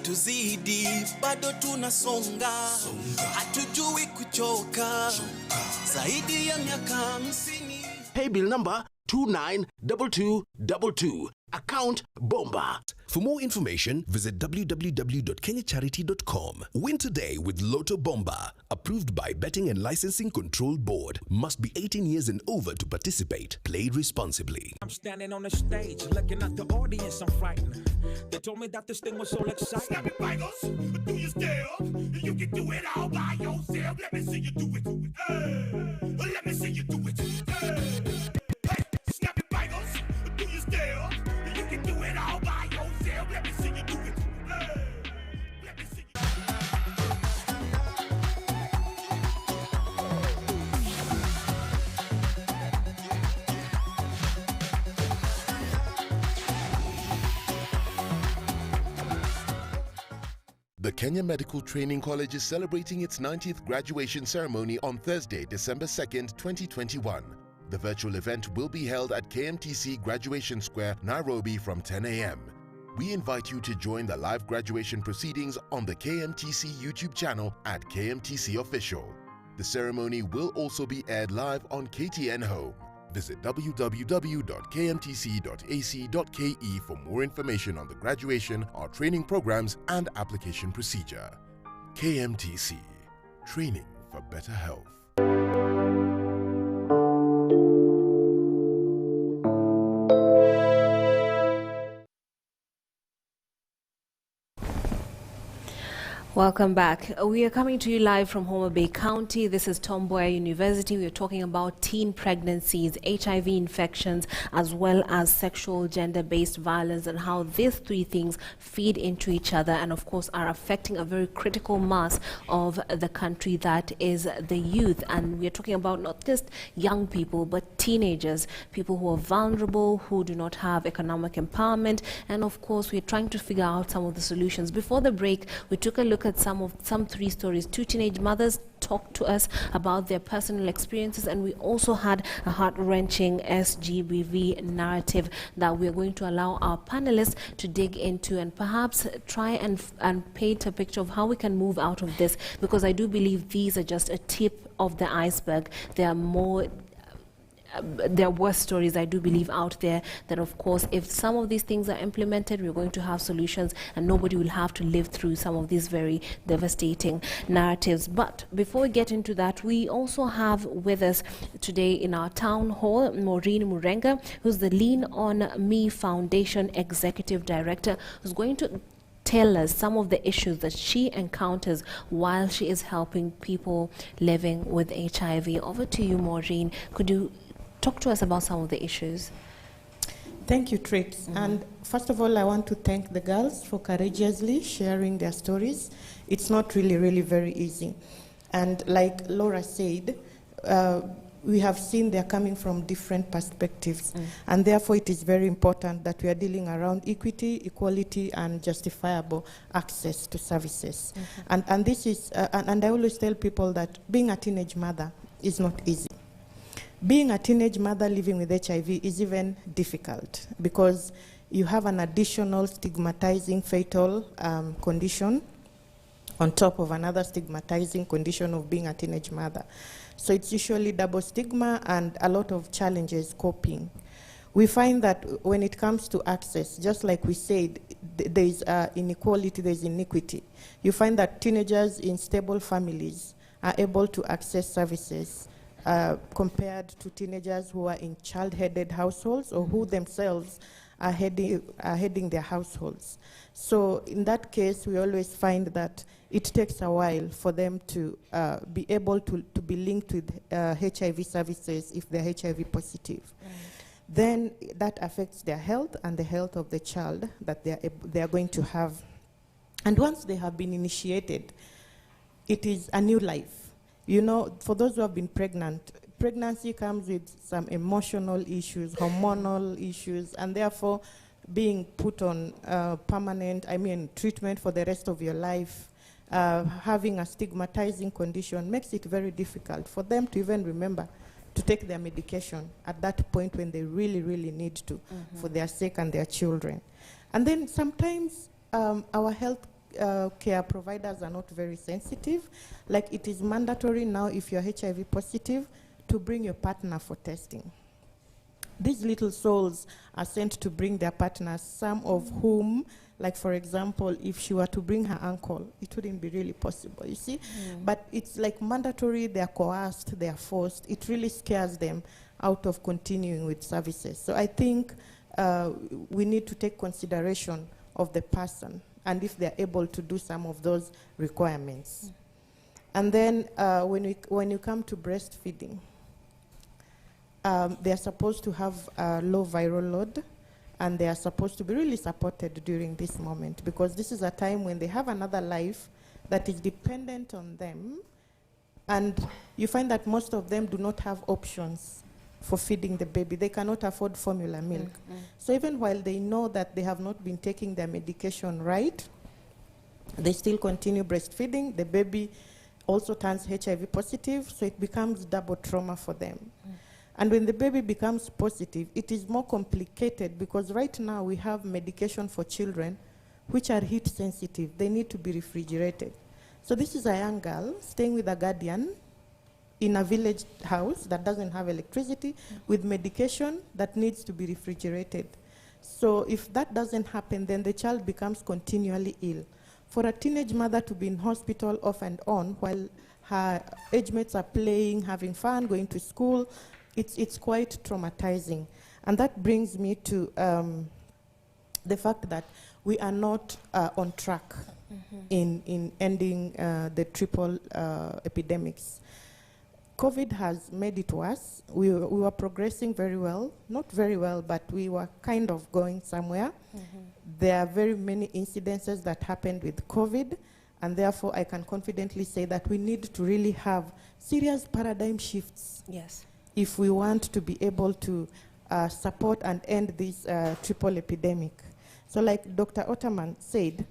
Tuzidi, bado tunasonga. Hatujui kuchoka, zaidi ya miaka 50. Pay bill number 292222. Account Bomba. For more information, visit www.kenyacharity.com. Win today with Lotto Bomba. Approved by Betting and Licensing Control Board. Must be 18 years and over to participate. Play responsibly. I'm standing on the stage, looking at the audience, I'm frightened. They told me that this thing was so exciting. Snap it, Bangles. Do you still? You can do it all by yourself. Let me see you do it. Let me see you do it. Hey, snap it, Bangles. Do you still? You can do it all by yourself. Let me see you do it. Let me see you. The Kenya Medical Training College is celebrating its 90th graduation ceremony on Thursday, December 2nd, 2021. The virtual event will be held at KMTC Graduation Square, Nairobi from 10 a.m. We invite you to join the live graduation proceedings on the KMTC YouTube channel at KMTC Official. The ceremony will also be aired live on KTN Home. Visit www.kmtc.ac.ke for more information on the graduation, our training programs, and application procedure. KMTC, training for better health. Welcome back. We are coming to you live from Homa Bay County. This is Tom Mboya University. We are talking about teen pregnancies, HIV infections, as well as sexual gender-based violence, and how these three things feed into each other and, of course, are affecting a very critical mass of the country, that is the youth. And we are talking about not just young people, but teenagers, people who are vulnerable, who do not have economic empowerment. And, of course, we are trying to figure out some of the solutions. Before the break, we took a look at some three stories. Two teenage mothers talked to us about their personal experiences, and we also had a heart-wrenching SGBV narrative that we are going to allow our panelists to dig into and perhaps try and paint a picture of how we can move out of this, because I do believe these are just a tip of the iceberg. There are more there are worse stories, I do believe, out there that, of course, if some of these things are implemented, we're going to have solutions and nobody will have to live through some of these very devastating narratives. But before we get into that, we also have with us today in our town hall Maureen Murenga, who's the Lean On Me Foundation Executive Director, who's going to tell us some of the issues that she encounters while she is helping people living with HIV. Over to you, Maureen. Could you talk to us about some of the issues? Thank you, Trix. And first of all, I want to thank the girls for courageously sharing their stories. It's not really very easy. And like Laura said, we have seen they're coming from different perspectives. And therefore, it is very important that we are dealing around equity, equality, and justifiable access to services. And this is, and I always tell people that being a teenage mother is not easy. Being a teenage mother living with HIV is even difficult because you have an additional stigmatizing fatal condition on top of another stigmatizing condition of being a teenage mother. So it's usually double stigma and a lot of challenges coping. We find that when it comes to access, just like we said, there is inequality, there is iniquity. You find that teenagers in stable families are able to access services compared to teenagers who are in child-headed households or who themselves are heading their households. So in that case, we always find that it takes a while for them to be able to be linked with HIV services if they're HIV positive. Then that affects their health and the health of the child that they are going to have. And once they have been initiated, it is a new life. You know, for those who have been pregnant, pregnancy comes with some emotional issues, hormonal issues, and therefore being put on permanent, treatment for the rest of your life, having a stigmatizing condition makes it very difficult for them to even remember to take their medication at that point when they really need to for their sake and their children. And then sometimes our health care providers are not very sensitive. Like it is mandatory now if you're HIV positive to bring your partner for testing. These little souls are sent to bring their partners, some of whom, like for example, if she were to bring her uncle, it wouldn't be really possible, you see? But it's like mandatory, they're coerced, they're forced. It really scares them out of continuing with services. So I think we need to take consideration of the person and if they're able to do some of those requirements. And then when you come to breastfeeding, they're supposed to have a low viral load, and they are supposed to be really supported during this moment because this is a time when they have another life that is dependent on them, and you find that most of them do not have options for feeding the baby. They cannot afford formula milk. So even while they know that they have not been taking their medication right, They still continue breastfeeding. The baby also turns HIV positive, so it becomes double trauma for them. And when the baby becomes positive, it is more complicated because right now we have medication for children which are heat sensitive. They need to be refrigerated. So this is a young girl staying with a guardian in a village house that doesn't have electricity with medication that needs to be refrigerated. So if that doesn't happen, then the child becomes continually ill. For a teenage mother to be in hospital off and on while her age mates are playing, having fun, going to school, it's quite traumatizing. And that brings me to the fact that we are not on track in ending the triple epidemics. COVID has made it worse. We were progressing very well, not very well, but we were kind of going somewhere. There are very many incidences that happened with COVID, and therefore I can confidently say that we need to really have serious paradigm shifts. Yes. If we want to be able to support and end this triple epidemic. So like Dr. Otterman said,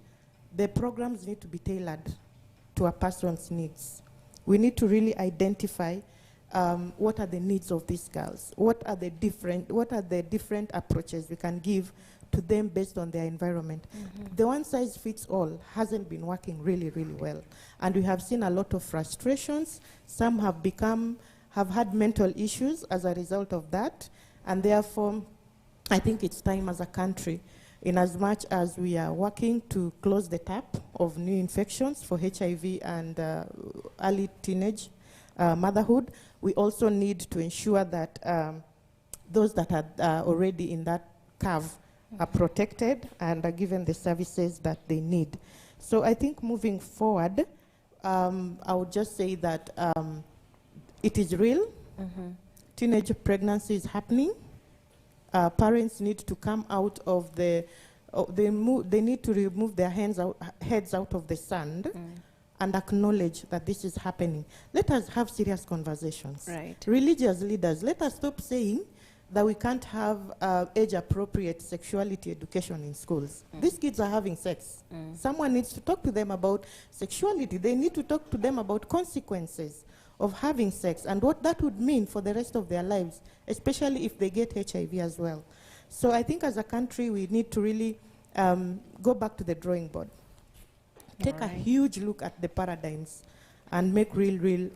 the programs need to be tailored to a person's needs. We need to really identify what are the needs of these girls, what are the different approaches we can give to them based on their environment. The one size fits all hasn't been working really, really well. And we have seen a lot of frustrations. Some have had mental issues as a result of that. And therefore, I think it's time as a country, in as much as we are working to close the tap of new infections for HIV and early teenage motherhood, we also need to ensure that those that are already in that curve are protected and are given the services that they need. So I think moving forward, I would just say that it is real. Teenage pregnancy is happening. Parents need to come out of they need to remove their heads out of the sand and acknowledge that this is happening. Let us have serious conversations. Right. Religious leaders, let us stop saying that we can't have age-appropriate sexuality education in schools. These kids are having sex. Someone needs to talk to them about sexuality. They need to talk to them about consequences of having sex and what that would mean for the rest of their lives, especially if they get HIV as well. So I think as a country, we need to really go back to the drawing board. Take a huge look at the paradigms and make real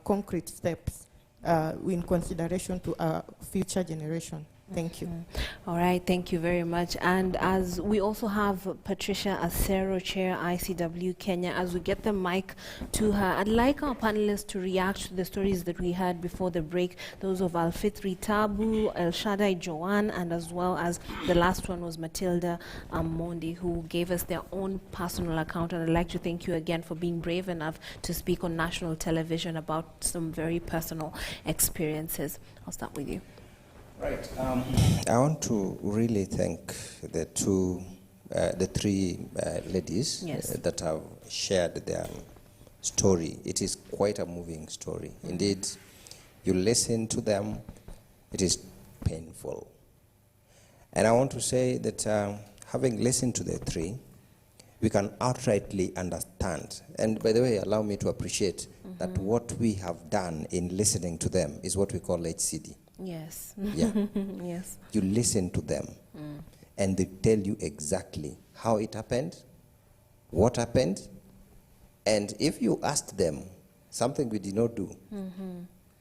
concrete steps in consideration to our future generation. Thank you. All right, thank you very much. And as we also have Patricia Acero, Chair, ICW Kenya, as we get the mic to her, I'd like our panelists to react to the stories that we heard before the break, those of Alfitri Tabu, El Shaddai Joanne, and as well as the last one was Matilda Mondi, who gave us their own personal account. And I'd like to thank you again for being brave enough to speak on national television about some very personal experiences. I'll start with you. Right. I want to really thank the three ladies that have shared their story. It is quite a moving story. Indeed, you listen to them, it is painful. And I want to say that having listened to the three, we can outrightly understand. And by the way, allow me to appreciate that what we have done in listening to them is what we call HCD. Yes. Yeah. Yes. You listen to them and they tell you exactly how it happened, what happened, and if you asked them something we did not do,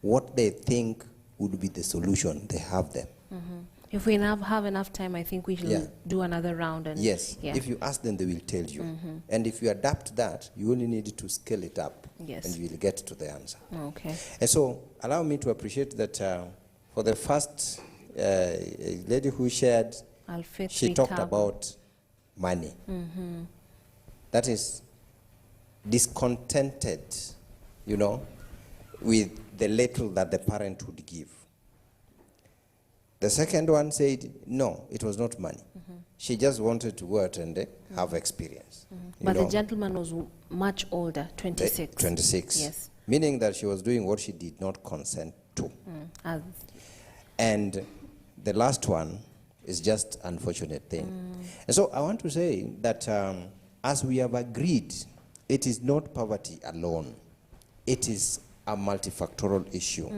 what they think would be the solution, they have them. If we have enough time, I think we should do another round. And yes, if you ask them, they will tell you. And if you adapt that, you only need to scale it up, and you will get to the answer. Okay. And so, allow me to appreciate that for the first lady who shared, she talked about money. That is discontented, with the little that the parent would give. The second one said, no, it was not money. She just wanted to go out and have experience. But the gentleman was much older, 26. 26. Yes. Meaning that she was doing what she did not consent to. And the last one is just unfortunate thing. And so I want to say that as we have agreed, it is not poverty alone. It is a multifactorial issue.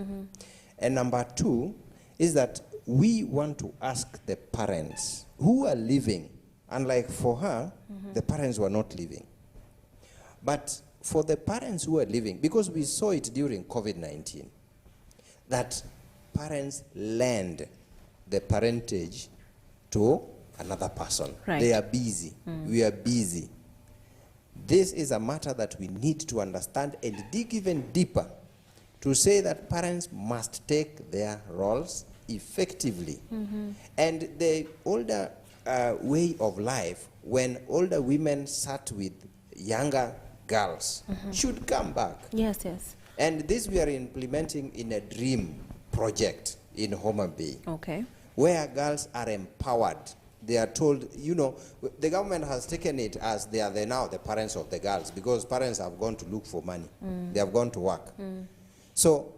And number two is that we want to ask the parents who are living, and like for her, the parents were not living. But for the parents who are living, because we saw it during COVID-19, that parents lend the parentage to another person. Right. They are busy. We are busy. This is a matter that we need to understand and dig even deeper to say that parents must take their roles effectively. And the older way of life, when older women sat with younger girls, should come back. Yes, yes. And this we are implementing in a dream project in Homa Bay, Okay. where girls are empowered. They are told, you know, the government has taken it as they are now the parents of the girls, because parents have gone to look for money. They have gone to work. So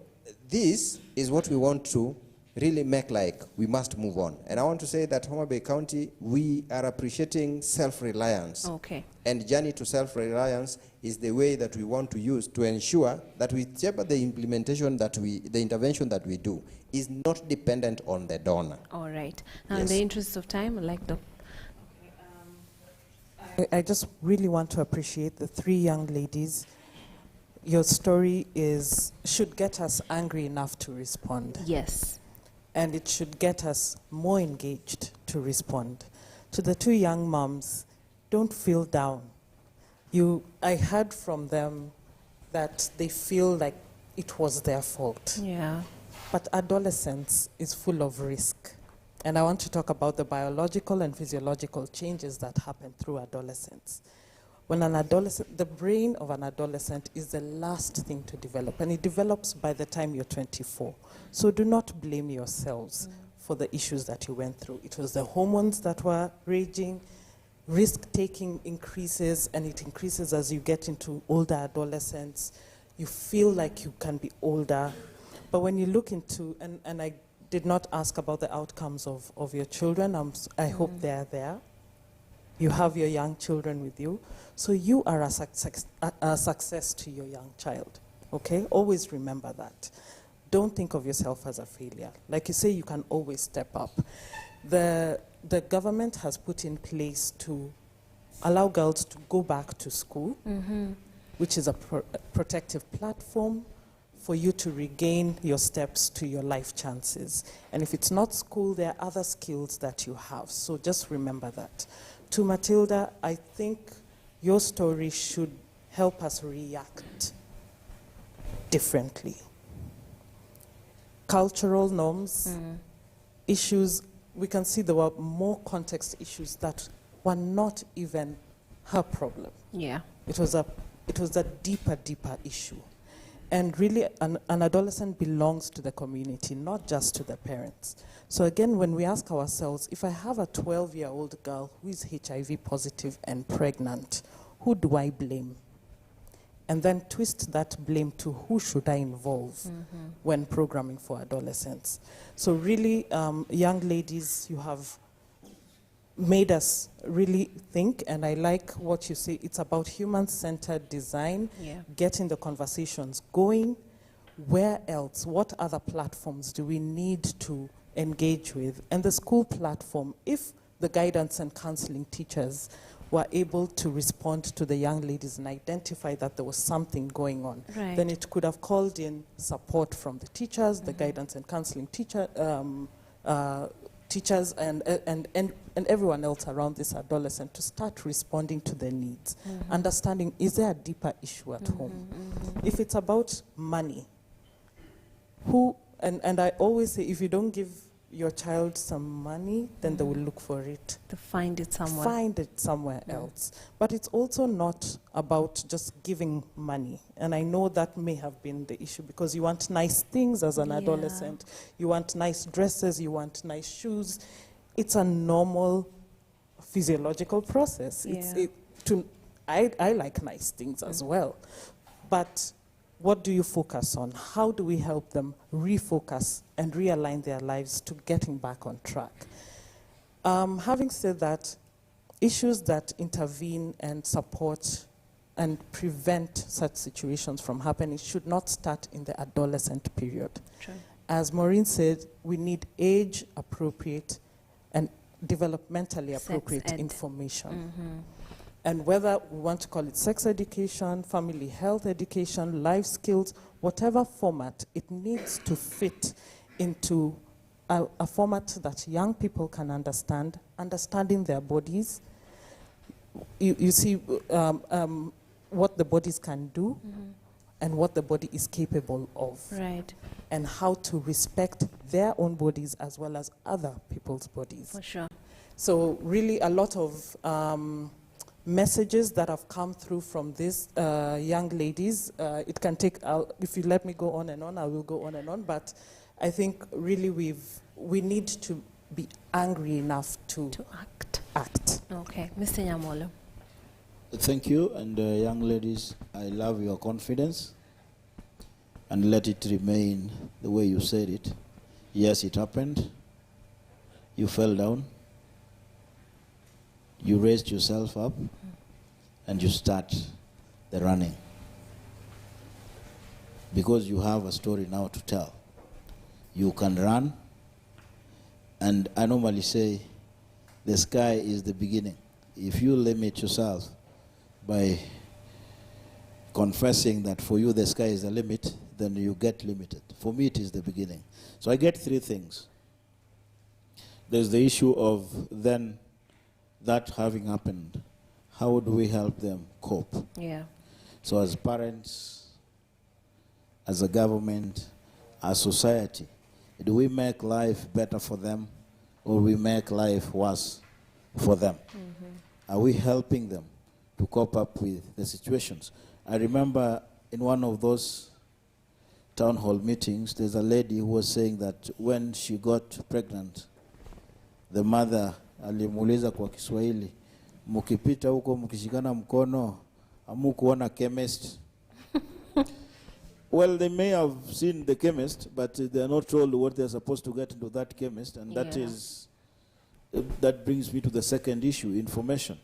this is what we want to really make like we must move on. And I want to say that Homa Bay County, we are appreciating self-reliance. Okay. And journey to self-reliance is the way that we want to use to ensure that whichever the implementation that the intervention that we do is not dependent on the donor. All right. Now, Yes. in the interest of time, I'd like I just really want to appreciate the three young ladies. Your story should get us angry enough to respond. Yes. And it should get us more engaged to respond. To the two young moms, don't feel down. I heard from them that they feel like it was their fault. Yeah. But adolescence is full of risk. And I want to talk about the biological and physiological changes that happen through adolescence. When an adolescent, the brain of an adolescent is the last thing to develop, and it develops by the time you're 24. So do not blame yourselves for the issues that you went through. It was the hormones that were raging, risk-taking increases, and it increases as you get into older adolescents. You feel like you can be older. But when you look into, and I did not ask about the outcomes of your children, I hope they are there. You have your young children with you. So you are a success to your young child, okay? Always remember that. Don't think of yourself as a failure. Like you say, you can always step up. The government has put in place to allow girls to go back to school, which is a protective platform for you to regain your steps to your life chances. And if it's not school, there are other skills that you have. So just remember that. To Matilda, I think your story should help us react differently. Cultural norms, issues, we can see there were more context issues that were not even her problem. Yeah. It was a deeper issue. And really, an adolescent belongs to the community, not just to the parents. So again, when we ask ourselves, if I have a 12-year-old girl who is HIV positive and pregnant, who do I blame? And then twist that blame to who should I involve when programming for adolescents. So really, young ladies, you have made us really think, and I like what you say, it's about human-centered design, getting the conversations going. Where else, what other platforms do we need to engage with? And the school platform, if the guidance and counseling teachers were able to respond to the young ladies and identify that there was something going on, then it could have called in support from the teachers, the guidance and counseling teachers and everyone else around this adolescent to start responding to their needs, understanding, is there a deeper issue at home? If it's about money, and I always say, if you don't give your child some money, then they will look for it. To find it somewhere. Find it somewhere else. But it's also not about just giving money. And I know that may have been the issue, because you want nice things as an adolescent. You want nice dresses, you want nice shoes. It's a normal physiological process. I like nice things as well. But what do you focus on? How do we help them refocus and realign their lives to getting back on track? Having said that, issues that intervene and support and prevent such situations from happening should not start in the adolescent period. True. As Maureen said, we need age-appropriate and developmentally appropriate information. And whether we want to call it sex education, family health education, life skills, whatever format, it needs to fit into a format that young people can understand, understanding their bodies. You see what the bodies can do and what the body is capable of. Right. And how to respect their own bodies as well as other people's bodies. For sure. So really a lot of messages that have come through from these young ladies. It can take, if you let me go on and on, I will go on and on, but I think really we need to be angry enough to act. Okay, Mr. Nyamolo. Thank you, and young ladies, I love your confidence, and let it remain the way you said it. Yes, it happened. You fell down. You raised yourself up, and you start the running. Because you have a story now to tell. You can run, and I normally say the sky is the beginning. If you limit yourself by confessing that for you the sky is the limit, then you get limited. For me, it is the beginning. So I get three things. There's the issue of then that having happened, how do we help them cope? Yeah. So as parents, as a government, as society, do we make life better for them or we make life worse for them? Are we helping them to cope up with the situations? I remember in one of those town hall meetings, there's a lady who was saying that when she got pregnant, the mother alimuuliza kwa Kiswahili, mukipita huko mukishikana mkono, amukuona chemist. Well, they may have seen the chemist, but they are not told what they're supposed to get into that chemist, and that brings me to the second issue, information.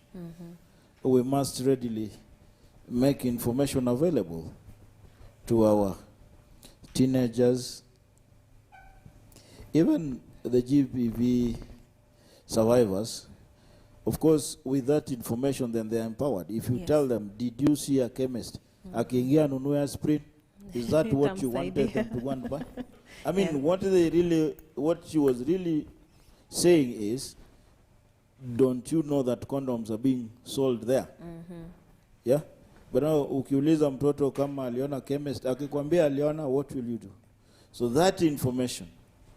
We must readily make information available to our teenagers, even the GBV survivors. Of course, with that information, then they're empowered. If you tell them, did you see a chemist? Akiingia nunue aspirin? Is that what you wanted them to go and buy? I mean, what she was really saying is, don't you know that condoms are being sold there? Yeah? But now, ukiuliza mtoto kama aliona chemist, akikwambia aliona, what will you do? So that information,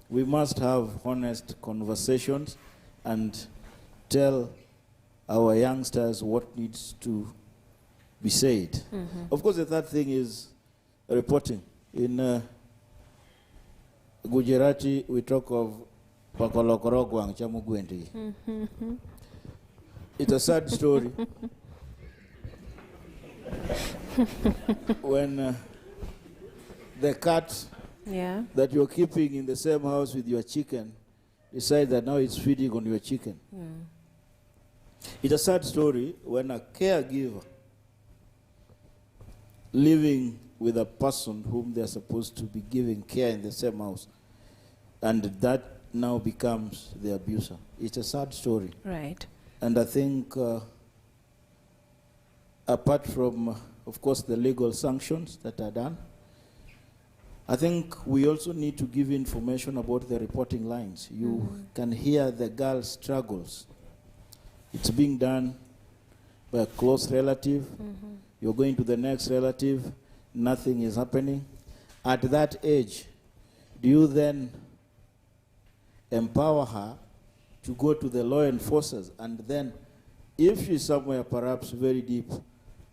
we must have honest conversations and tell our youngsters what needs to be said. Of course, the third thing is reporting. In Gujarati, we talk of pakolokorogwang chamugwendi. It's a sad story. When the cat that you're keeping in the same house with your chicken decide that now it's feeding on your chicken. It's a sad story when a caregiver living with a person whom they're supposed to be giving care in the same house, and that now becomes the abuser. It's a sad story. Right. And I think apart from, of course, the legal sanctions that are done, I think we also need to give information about the reporting lines. You can hear the girl's struggles. It's being done by a close relative. You're going to the next relative, nothing is happening. At that age, do you then empower her to go to the law enforcers? And then, if she's somewhere perhaps very deep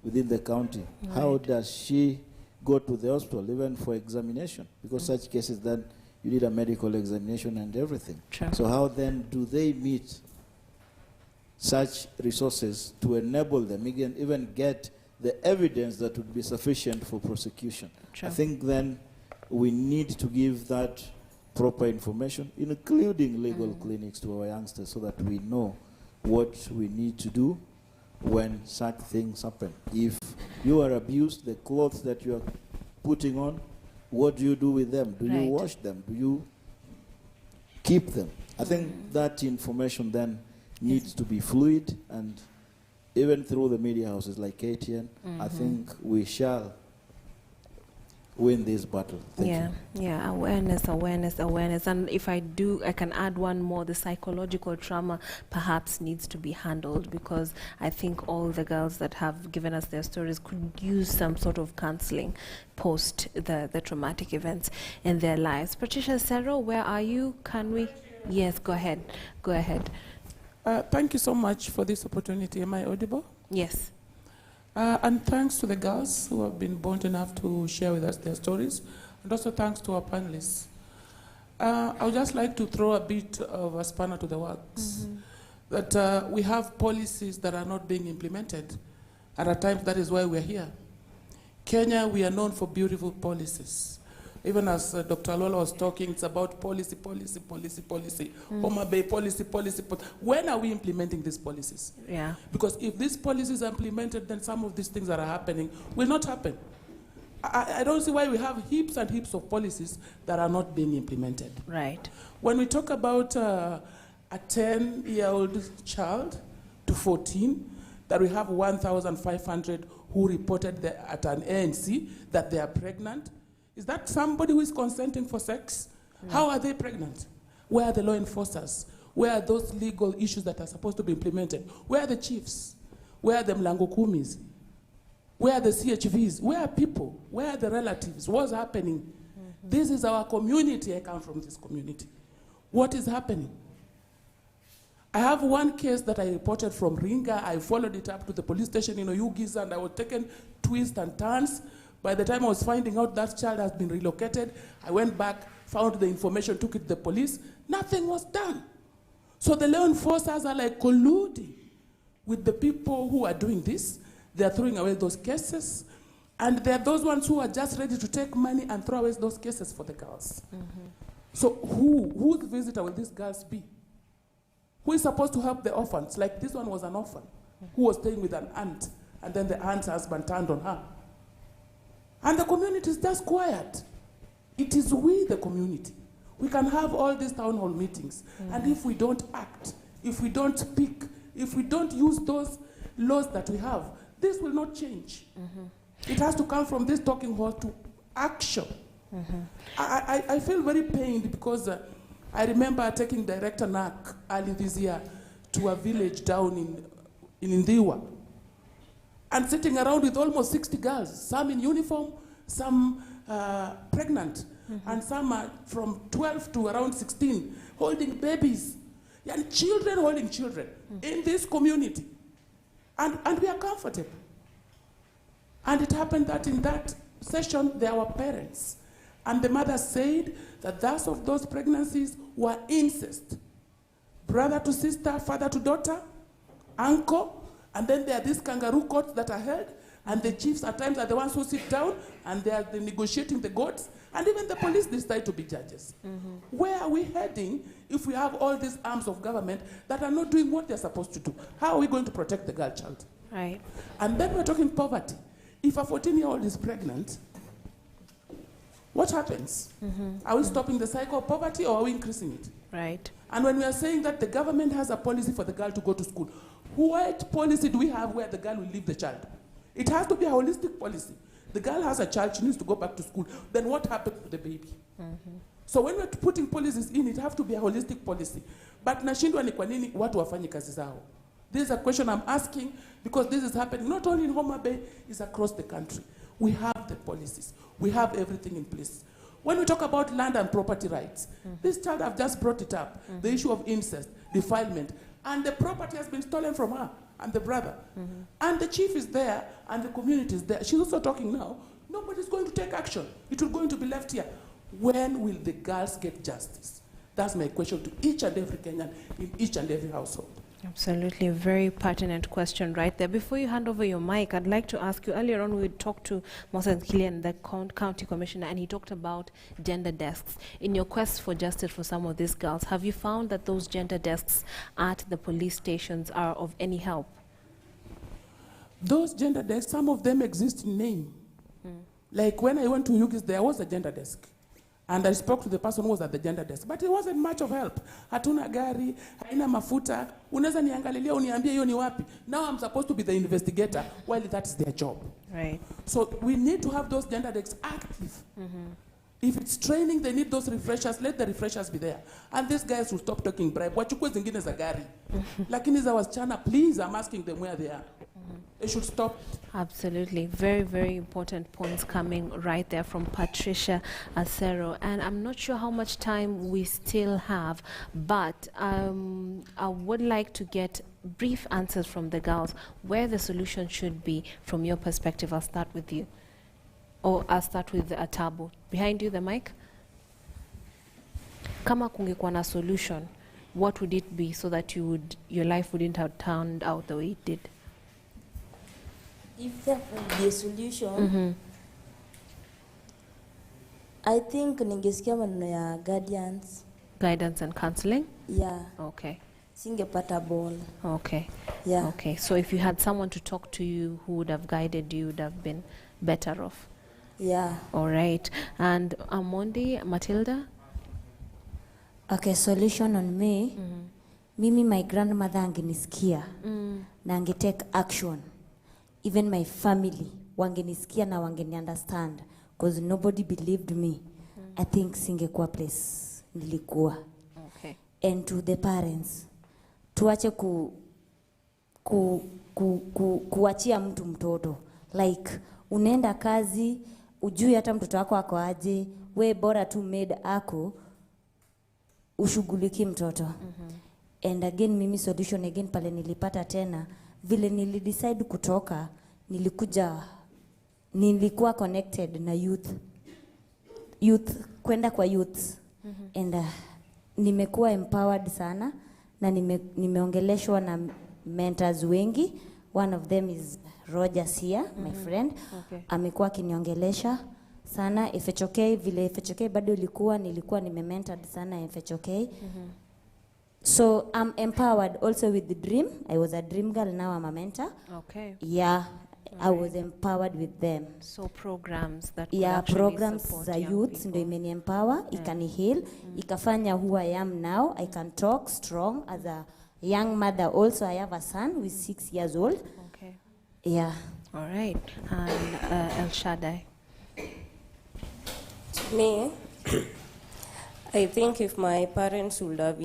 within the county, how does she go to the hospital, even for examination? Because such cases, then you need a medical examination and everything. So how then do they meet such resources to enable them, even get the evidence that would be sufficient for prosecution? I think then we need to give that proper information, including legal clinics, to our youngsters so that we know what we need to do when such things happen. If you are abused, the clothes that you are putting on, what do you do with them? Do you wash them? Do you keep them? I think that information then needs to be fluid, and even through the media houses like KTN, I think we shall win this battle. Thank you. Yeah, awareness. And if I can add one more. The psychological trauma perhaps needs to be handled, because I think all the girls that have given us their stories could use some sort of counseling post the traumatic events in their lives. Patricia Serro, where are you? Can we? Yes, go ahead. Thank you so much for this opportunity. Am I audible? Yes. And thanks to the girls who have been bold enough to share with us their stories, and also thanks to our panelists. I would just like to throw a bit of a spanner to the works. That we have policies that are not being implemented, and at times that is why we're here. Kenya, we are known for beautiful policies. Even as Dr. Lola was talking, it's about policy. Homa Bay policy. When are we implementing these policies? Yeah. Because if these policies are implemented, then some of these things that are happening will not happen. I don't see why we have heaps and heaps of policies that are not being implemented. Right. When we talk about a 10-year-old child to 14, that we have 1,500 who reported at an ANC that they are pregnant. Is that somebody who is consenting for sex? No. How are they pregnant? Where are the law enforcers? Where are those legal issues that are supposed to be implemented? Where are the chiefs? Where are the Mlango Kumis? Where are the CHVs? Where are people? Where are the relatives? What's happening? This is our community. I come from this community. What is happening? I have one case that I reported from Ringa. I followed it up to the police station in Oyugis, and I was taken twists and turns. By the time I was finding out that child has been relocated, I went back, found the information, took it to the police. Nothing was done. So the law enforcers are like colluding with the people who are doing this. They're throwing away those cases. And there are those ones who are just ready to take money and throw away those cases for the girls. So whose visitor will these girls be? Who is supposed to help the orphans? Like this one was an orphan who was staying with an aunt, and then the aunt's husband turned on her. And the community is just quiet. It is we, the community. We can have all these town hall meetings, and if we don't act, if we don't speak, if we don't use those laws that we have, this will not change. It has to come from this talking hall to action. I feel very pained because I remember taking Director NACC early this year to a village down in Indiwa, and sitting around with almost 60 girls, some in uniform, some pregnant, and some are from 12 to around 16, holding babies, and children holding children in this community. And we are comfortable. And it happened that in that session, there were parents. And the mother said that thus of those pregnancies were incest. Brother to sister, father to daughter, uncle, and then there are these kangaroo courts that are held, and the chiefs at times are the ones who sit down, and they are negotiating the goats, and even the police decide to be judges. Where are we heading if we have all these arms of government that are not doing what they're supposed to do? How are we going to protect the girl child? Right. And then we're talking poverty. If a 14-year-old is pregnant, what happens? Are we stopping the cycle of poverty, or are we increasing it? Right. And when we are saying that the government has a policy for the girl to go to school, what policy do we have where the girl will leave the child? It has to be a holistic policy. The girl has a child, she needs to go back to school. Then what happens to the baby? So when we're putting policies in, it has to be a holistic policy. But nashindwa ni kwa nini watu wafanye kazi zao? This is a question I'm asking because this is happening not only in Homa Bay, it's across the country. We have the policies. We have everything in place. When we talk about land and property rights, this child, I've just brought it up, the issue of incest, defilement, and the property has been stolen from her and the brother. And the chief is there and the community is there. She's also talking now. Nobody's going to take action. It will going to be left here. When will the girls get justice? That's my question to each and every Kenyan in each and every household. Absolutely, a very pertinent question right there. Before you hand over your mic, I'd like to ask you, earlier on we talked to Moses Kilian, the county commissioner, and he talked about gender desks. In your quest for justice for some of these girls, have you found that those gender desks at the police stations are of any help? Those gender desks, some of them exist in name. Like when I went to Yugis, there was a gender desk. And I spoke to the person who was at the gender desk. But it wasn't much of help. Hatuna gari, haina mafuta, unaweza niangalilia uniambie hiyo ni wapi. Now I'm supposed to be the investigator while that is their job. Right. So we need to have those gender desks active. If it's training, they need those refreshers. Let the refreshers be there. And these guys will stop talking bribe. Wachukue zingine za gari. Lakini za wasichana, please, I'm asking them where they are. They should stop. Absolutely. Very, very important points coming right there from Patricia Acero. And I'm not sure how much time we still have, but I would like to get brief answers from the girls where the solution should be from your perspective. I'll start with you. Or I'll start with Atabu. Behind you, the mic. Kama kungekuwa na solution, what would it be so that your life wouldn't have turned out the way it did? If there would be a solution, I think ningesikia maneno ya guardians. Guidance and counseling? Yeah. Okay. Singepata ball. Okay. Yeah. Okay. So if you had someone to talk to you who would have guided you, would have been better off. Yeah. All right. And Amondi, Matilda? Okay, solution on me. Mimi, my grandmother angenisikia na angetake action. Even my family wangenisikia na wangeni understand, because nobody believed me. I think singekuwa place nilikuwa. Okay. And to the parents, tuache kuachia mtu mtoto. Like unaenda kazi, ujui hata mtoto wako ako aje, we bora tu maid ako ushughuliki mtoto. And again, mimi solution again pale nilipata tena, vile nilidecide kutoka, nilikuwa connected na youth, kwenda kwa youth. And nimekuwa empowered sana, na nimeongeleshwa na mentors wengi. One of them is Roger Sia, my friend. Okay. Amekuwa akiniongelesha sana. FHOK, vile FHOK bado nilikuwa nimementored sana FHOK. So I'm empowered also with the dream. I was a dream girl, now I'm a mentor. Okay. Yeah, I was empowered with them. So programs that programs za young youth ndio imeni empower, ikani heal, ikafanya who I am now. I can talk strong as a young mother. Also, I have a son who is 6 years old. Okay. Yeah. All right. And El Shaddai. Me, I think if my parents would have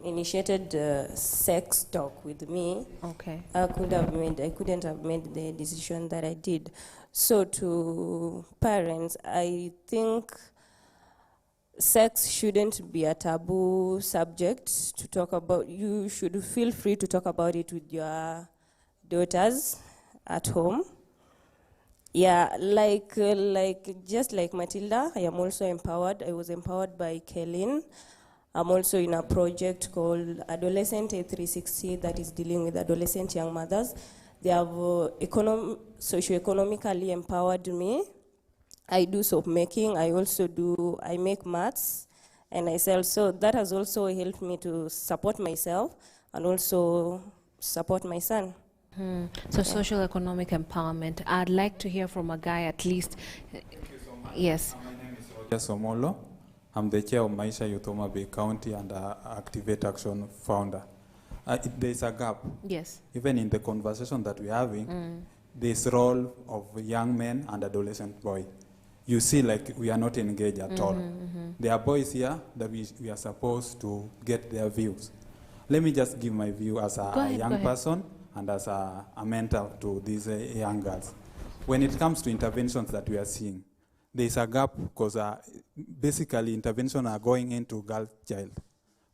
initiated sex talk with me, okay, I couldn't have made the decision that I did. So to parents, I think sex shouldn't be a taboo subject to talk about. You should feel free to talk about it with your daughters at home. Yeah, just like Matilda, I am also empowered. I was empowered by Kelin. I'm also in a project called Adolescent 360 that is dealing with adolescent young mothers. They have socioeconomically empowered me. I do soap making. I make mats and I sell. So that has also helped me to support myself and also support my son. So social economic empowerment. I'd like to hear from a guy at least. Thank you so much. Yes. My name is Roger Somolo. I'm the chair of Maisha Youth Homa Bay County and Activate Action founder. There's a gap. Yes. Even in the conversation that we're having, this role of young men and adolescent boys. You see, like, we are not engaged at all. There are boys here that we are supposed to get their views. Let me just give my view as a young person and as a mentor to these young girls. When it comes to interventions that we are seeing, there is a gap because basically interventions are going into girl child.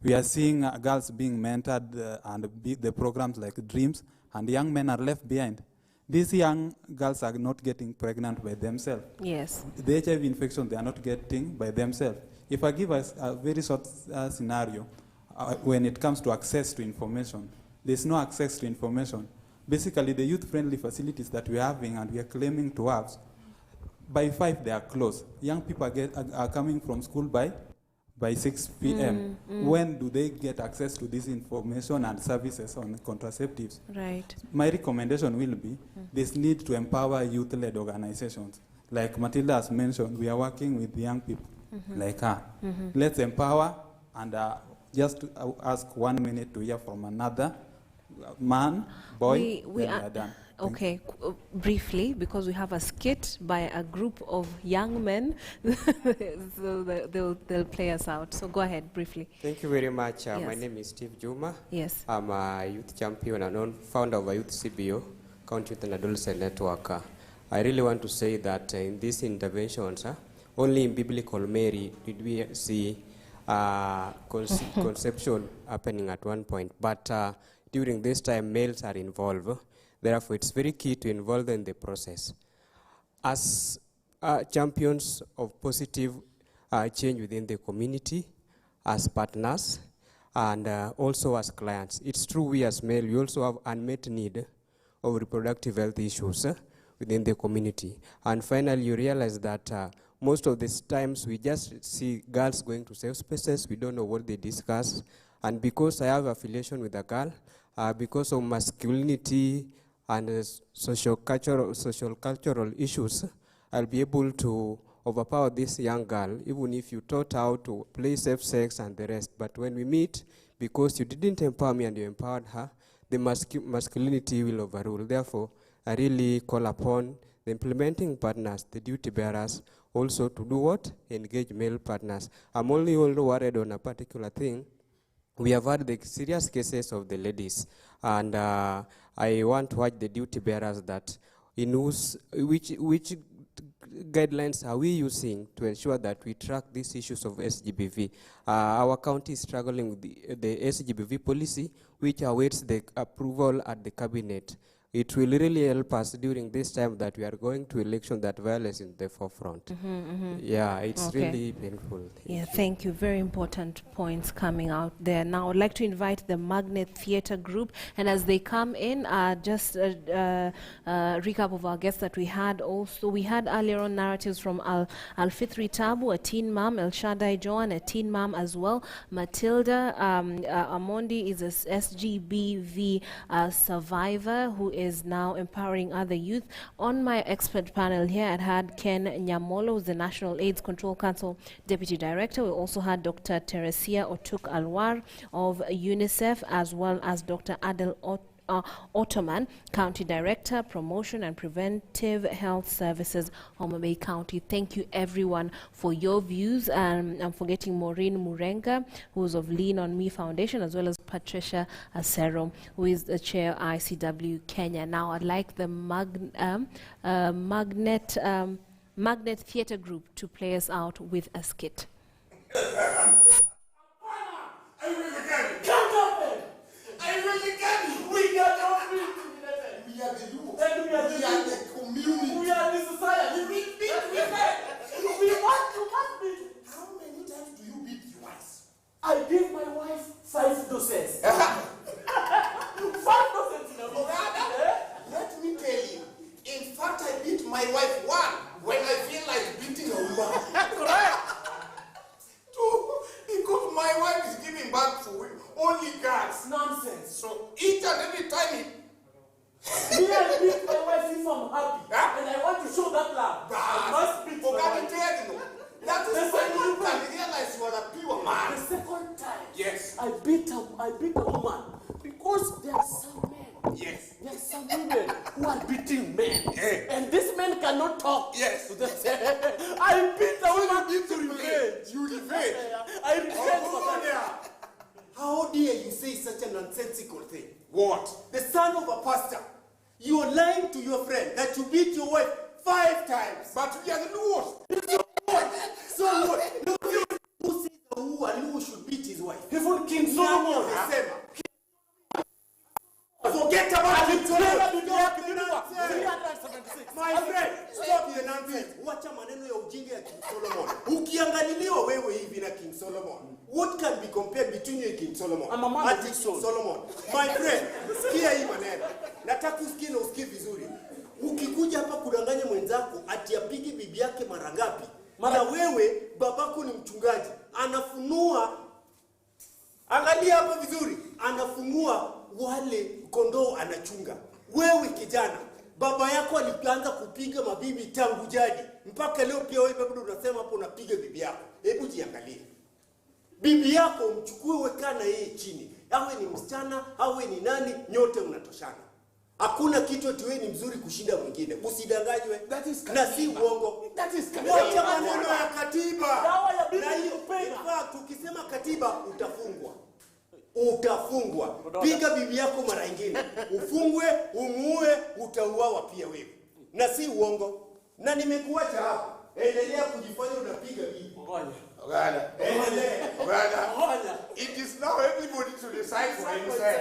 We are seeing girls being mentored and the programs like Dreams, and young men are left behind. These young girls are not getting pregnant by themselves. Yes. The HIV infection they are not getting by themselves. If I give us a very short scenario, when it comes to access to information. There's no access to information. Basically, the youth-friendly facilities that we're having and we are claiming to have, by 5 they are closed. Young people are coming from school by 6 p.m. When do they get access to this information and services on contraceptives? Right. My recommendation will be this need to empower youth-led organizations. Like Matilda has mentioned, we are working with young people like her. Let's empower and just ask 1 minute to hear from another man, boy, we then are we are done. Okay, briefly, because we have a skit by a group of young men, so they'll play us out. So go ahead, briefly. Thank you very much. Yes. My name is Steve Juma. Yes. I'm a youth champion and founder of a youth CBO, County Youth and Adolescent Network. I really want to say that in these interventions, only in Biblical Mary did we see conception happening at one point. But during this time, males are involved. Therefore, it's very key to involve them in the process. As champions of positive change within the community, as partners, and also as clients. It's true we as male, we also have unmet need of reproductive health issues within the community. And finally, you realize that most of these times we just see girls going to safe spaces, we don't know what they discuss. And because I have affiliation with a girl, because of masculinity and social cultural issues, I'll be able to overpower this young girl, even if you taught her how to play safe sex and the rest. But when we meet, because you didn't empower me and you empowered her, the masculinity will overrule. Therefore, I really call upon the implementing partners, the duty bearers, also to do what? Engage male partners. I'm only worried on a particular thing. We have had the serious cases of the ladies, and I want to urge the duty bearers that in which guidelines are we using to ensure that we track these issues of SGBV. Our county is struggling with the SGBV policy, which awaits the approval at the cabinet. It will really help us during this time that we are going to election, that violence in the forefront. Yeah, it's really painful. Thank you. Very important points coming out there. Now I'd like to invite the Magnet Theatre Group, and as they come in, just a recap of our guests that we had. Also, we had earlier on narratives from Al-Fitri Tabu, a teen mom, El Shaddai Joan, a teen mom as well, Matilda Amondi is a SGBV survivor who is now empowering other youth. On my expert panel here, I had Ken Nyamolo, who's the National AIDS Control Council Deputy Director. We also had Dr. Teresia Otuk Alwar of UNICEF, as well as Dr. Adel Ottoman, County Director, Promotion and Preventive Health Services, Homa Bay County. Thank you everyone for your views. I'm forgetting Maureen Murenga, who's of Lean On Me Foundation, as well as Patricia Acero, who is the chair of ICW Kenya. Now I'd like the Magnet Theatre Group to play us out with a skit. We are the youth. We are the community. We are the society. We beat. We want to beat. How many times do you beat your wife? I give my wife 5 doses. 5 doses in a month. Let me tell you. In fact, I beat my wife 1 when I feel like beating a woman. Correct. 2, because my wife is giving back to only girls. Nonsense. So each and every time I beat my wife if I'm happy. And I want to show that love. I must beat my wife. That is the second time I realized you are a pure man. The second time. Yes. I beat a woman because there are some men. Yes. There are some women who are beating men. And these men cannot talk. Yes. I beat a woman to revenge. You revenge. I revenge for that. How dare you say such a nonsensical thing? What? The son of a pastor. You are lying to your friend that you beat your wife 5 times. But we are the worst. So what? Who says who and who should beat his wife? Even King Solomon. Forget about it. 376. My friend, stop the nonsense. Wacha maneno ya ujinga ya King Solomon. Ukiangaliliwa wewe hivi na King Solomon, what can be compared between you and King Solomon? I'm a man of King Solomon. My friend, sikia hii maneno. Nataka usikie na usikie vizuri. Ukikuja hapa kudanganya mwenzako ati apige bibi yake mara ngapi? Na wewe babako ni mchungaji. Anafunua, angalia hapa vizuri, anafunua wale kondoo anachunga. Wewe kijana, baba yako alianza kupiga mabibi tangu jadi. Mpaka leo pia wewe bado unasema hapo unapiga bibi yako. Hebu jiangalie. Bibi yako mchukue weka na yeye chini. Awe ni msichana, awe ni nani, nyote mnatoshana. Hakuna kitu eti wewe ni mzuri kushinda mwingine. Usidanganywe. Na si uongo. Wacha maneno ya katiba. Na hiyo tukisema katiba utafungwa. Utafungwa. Piga bibi yako mara nyingine. Ufungwe, umuue, utauawa pia wewe. Na si uongo. Na nimekuacha hapa. Endelea kujifanya unapiga bibi. It is now everybody to decide for himself.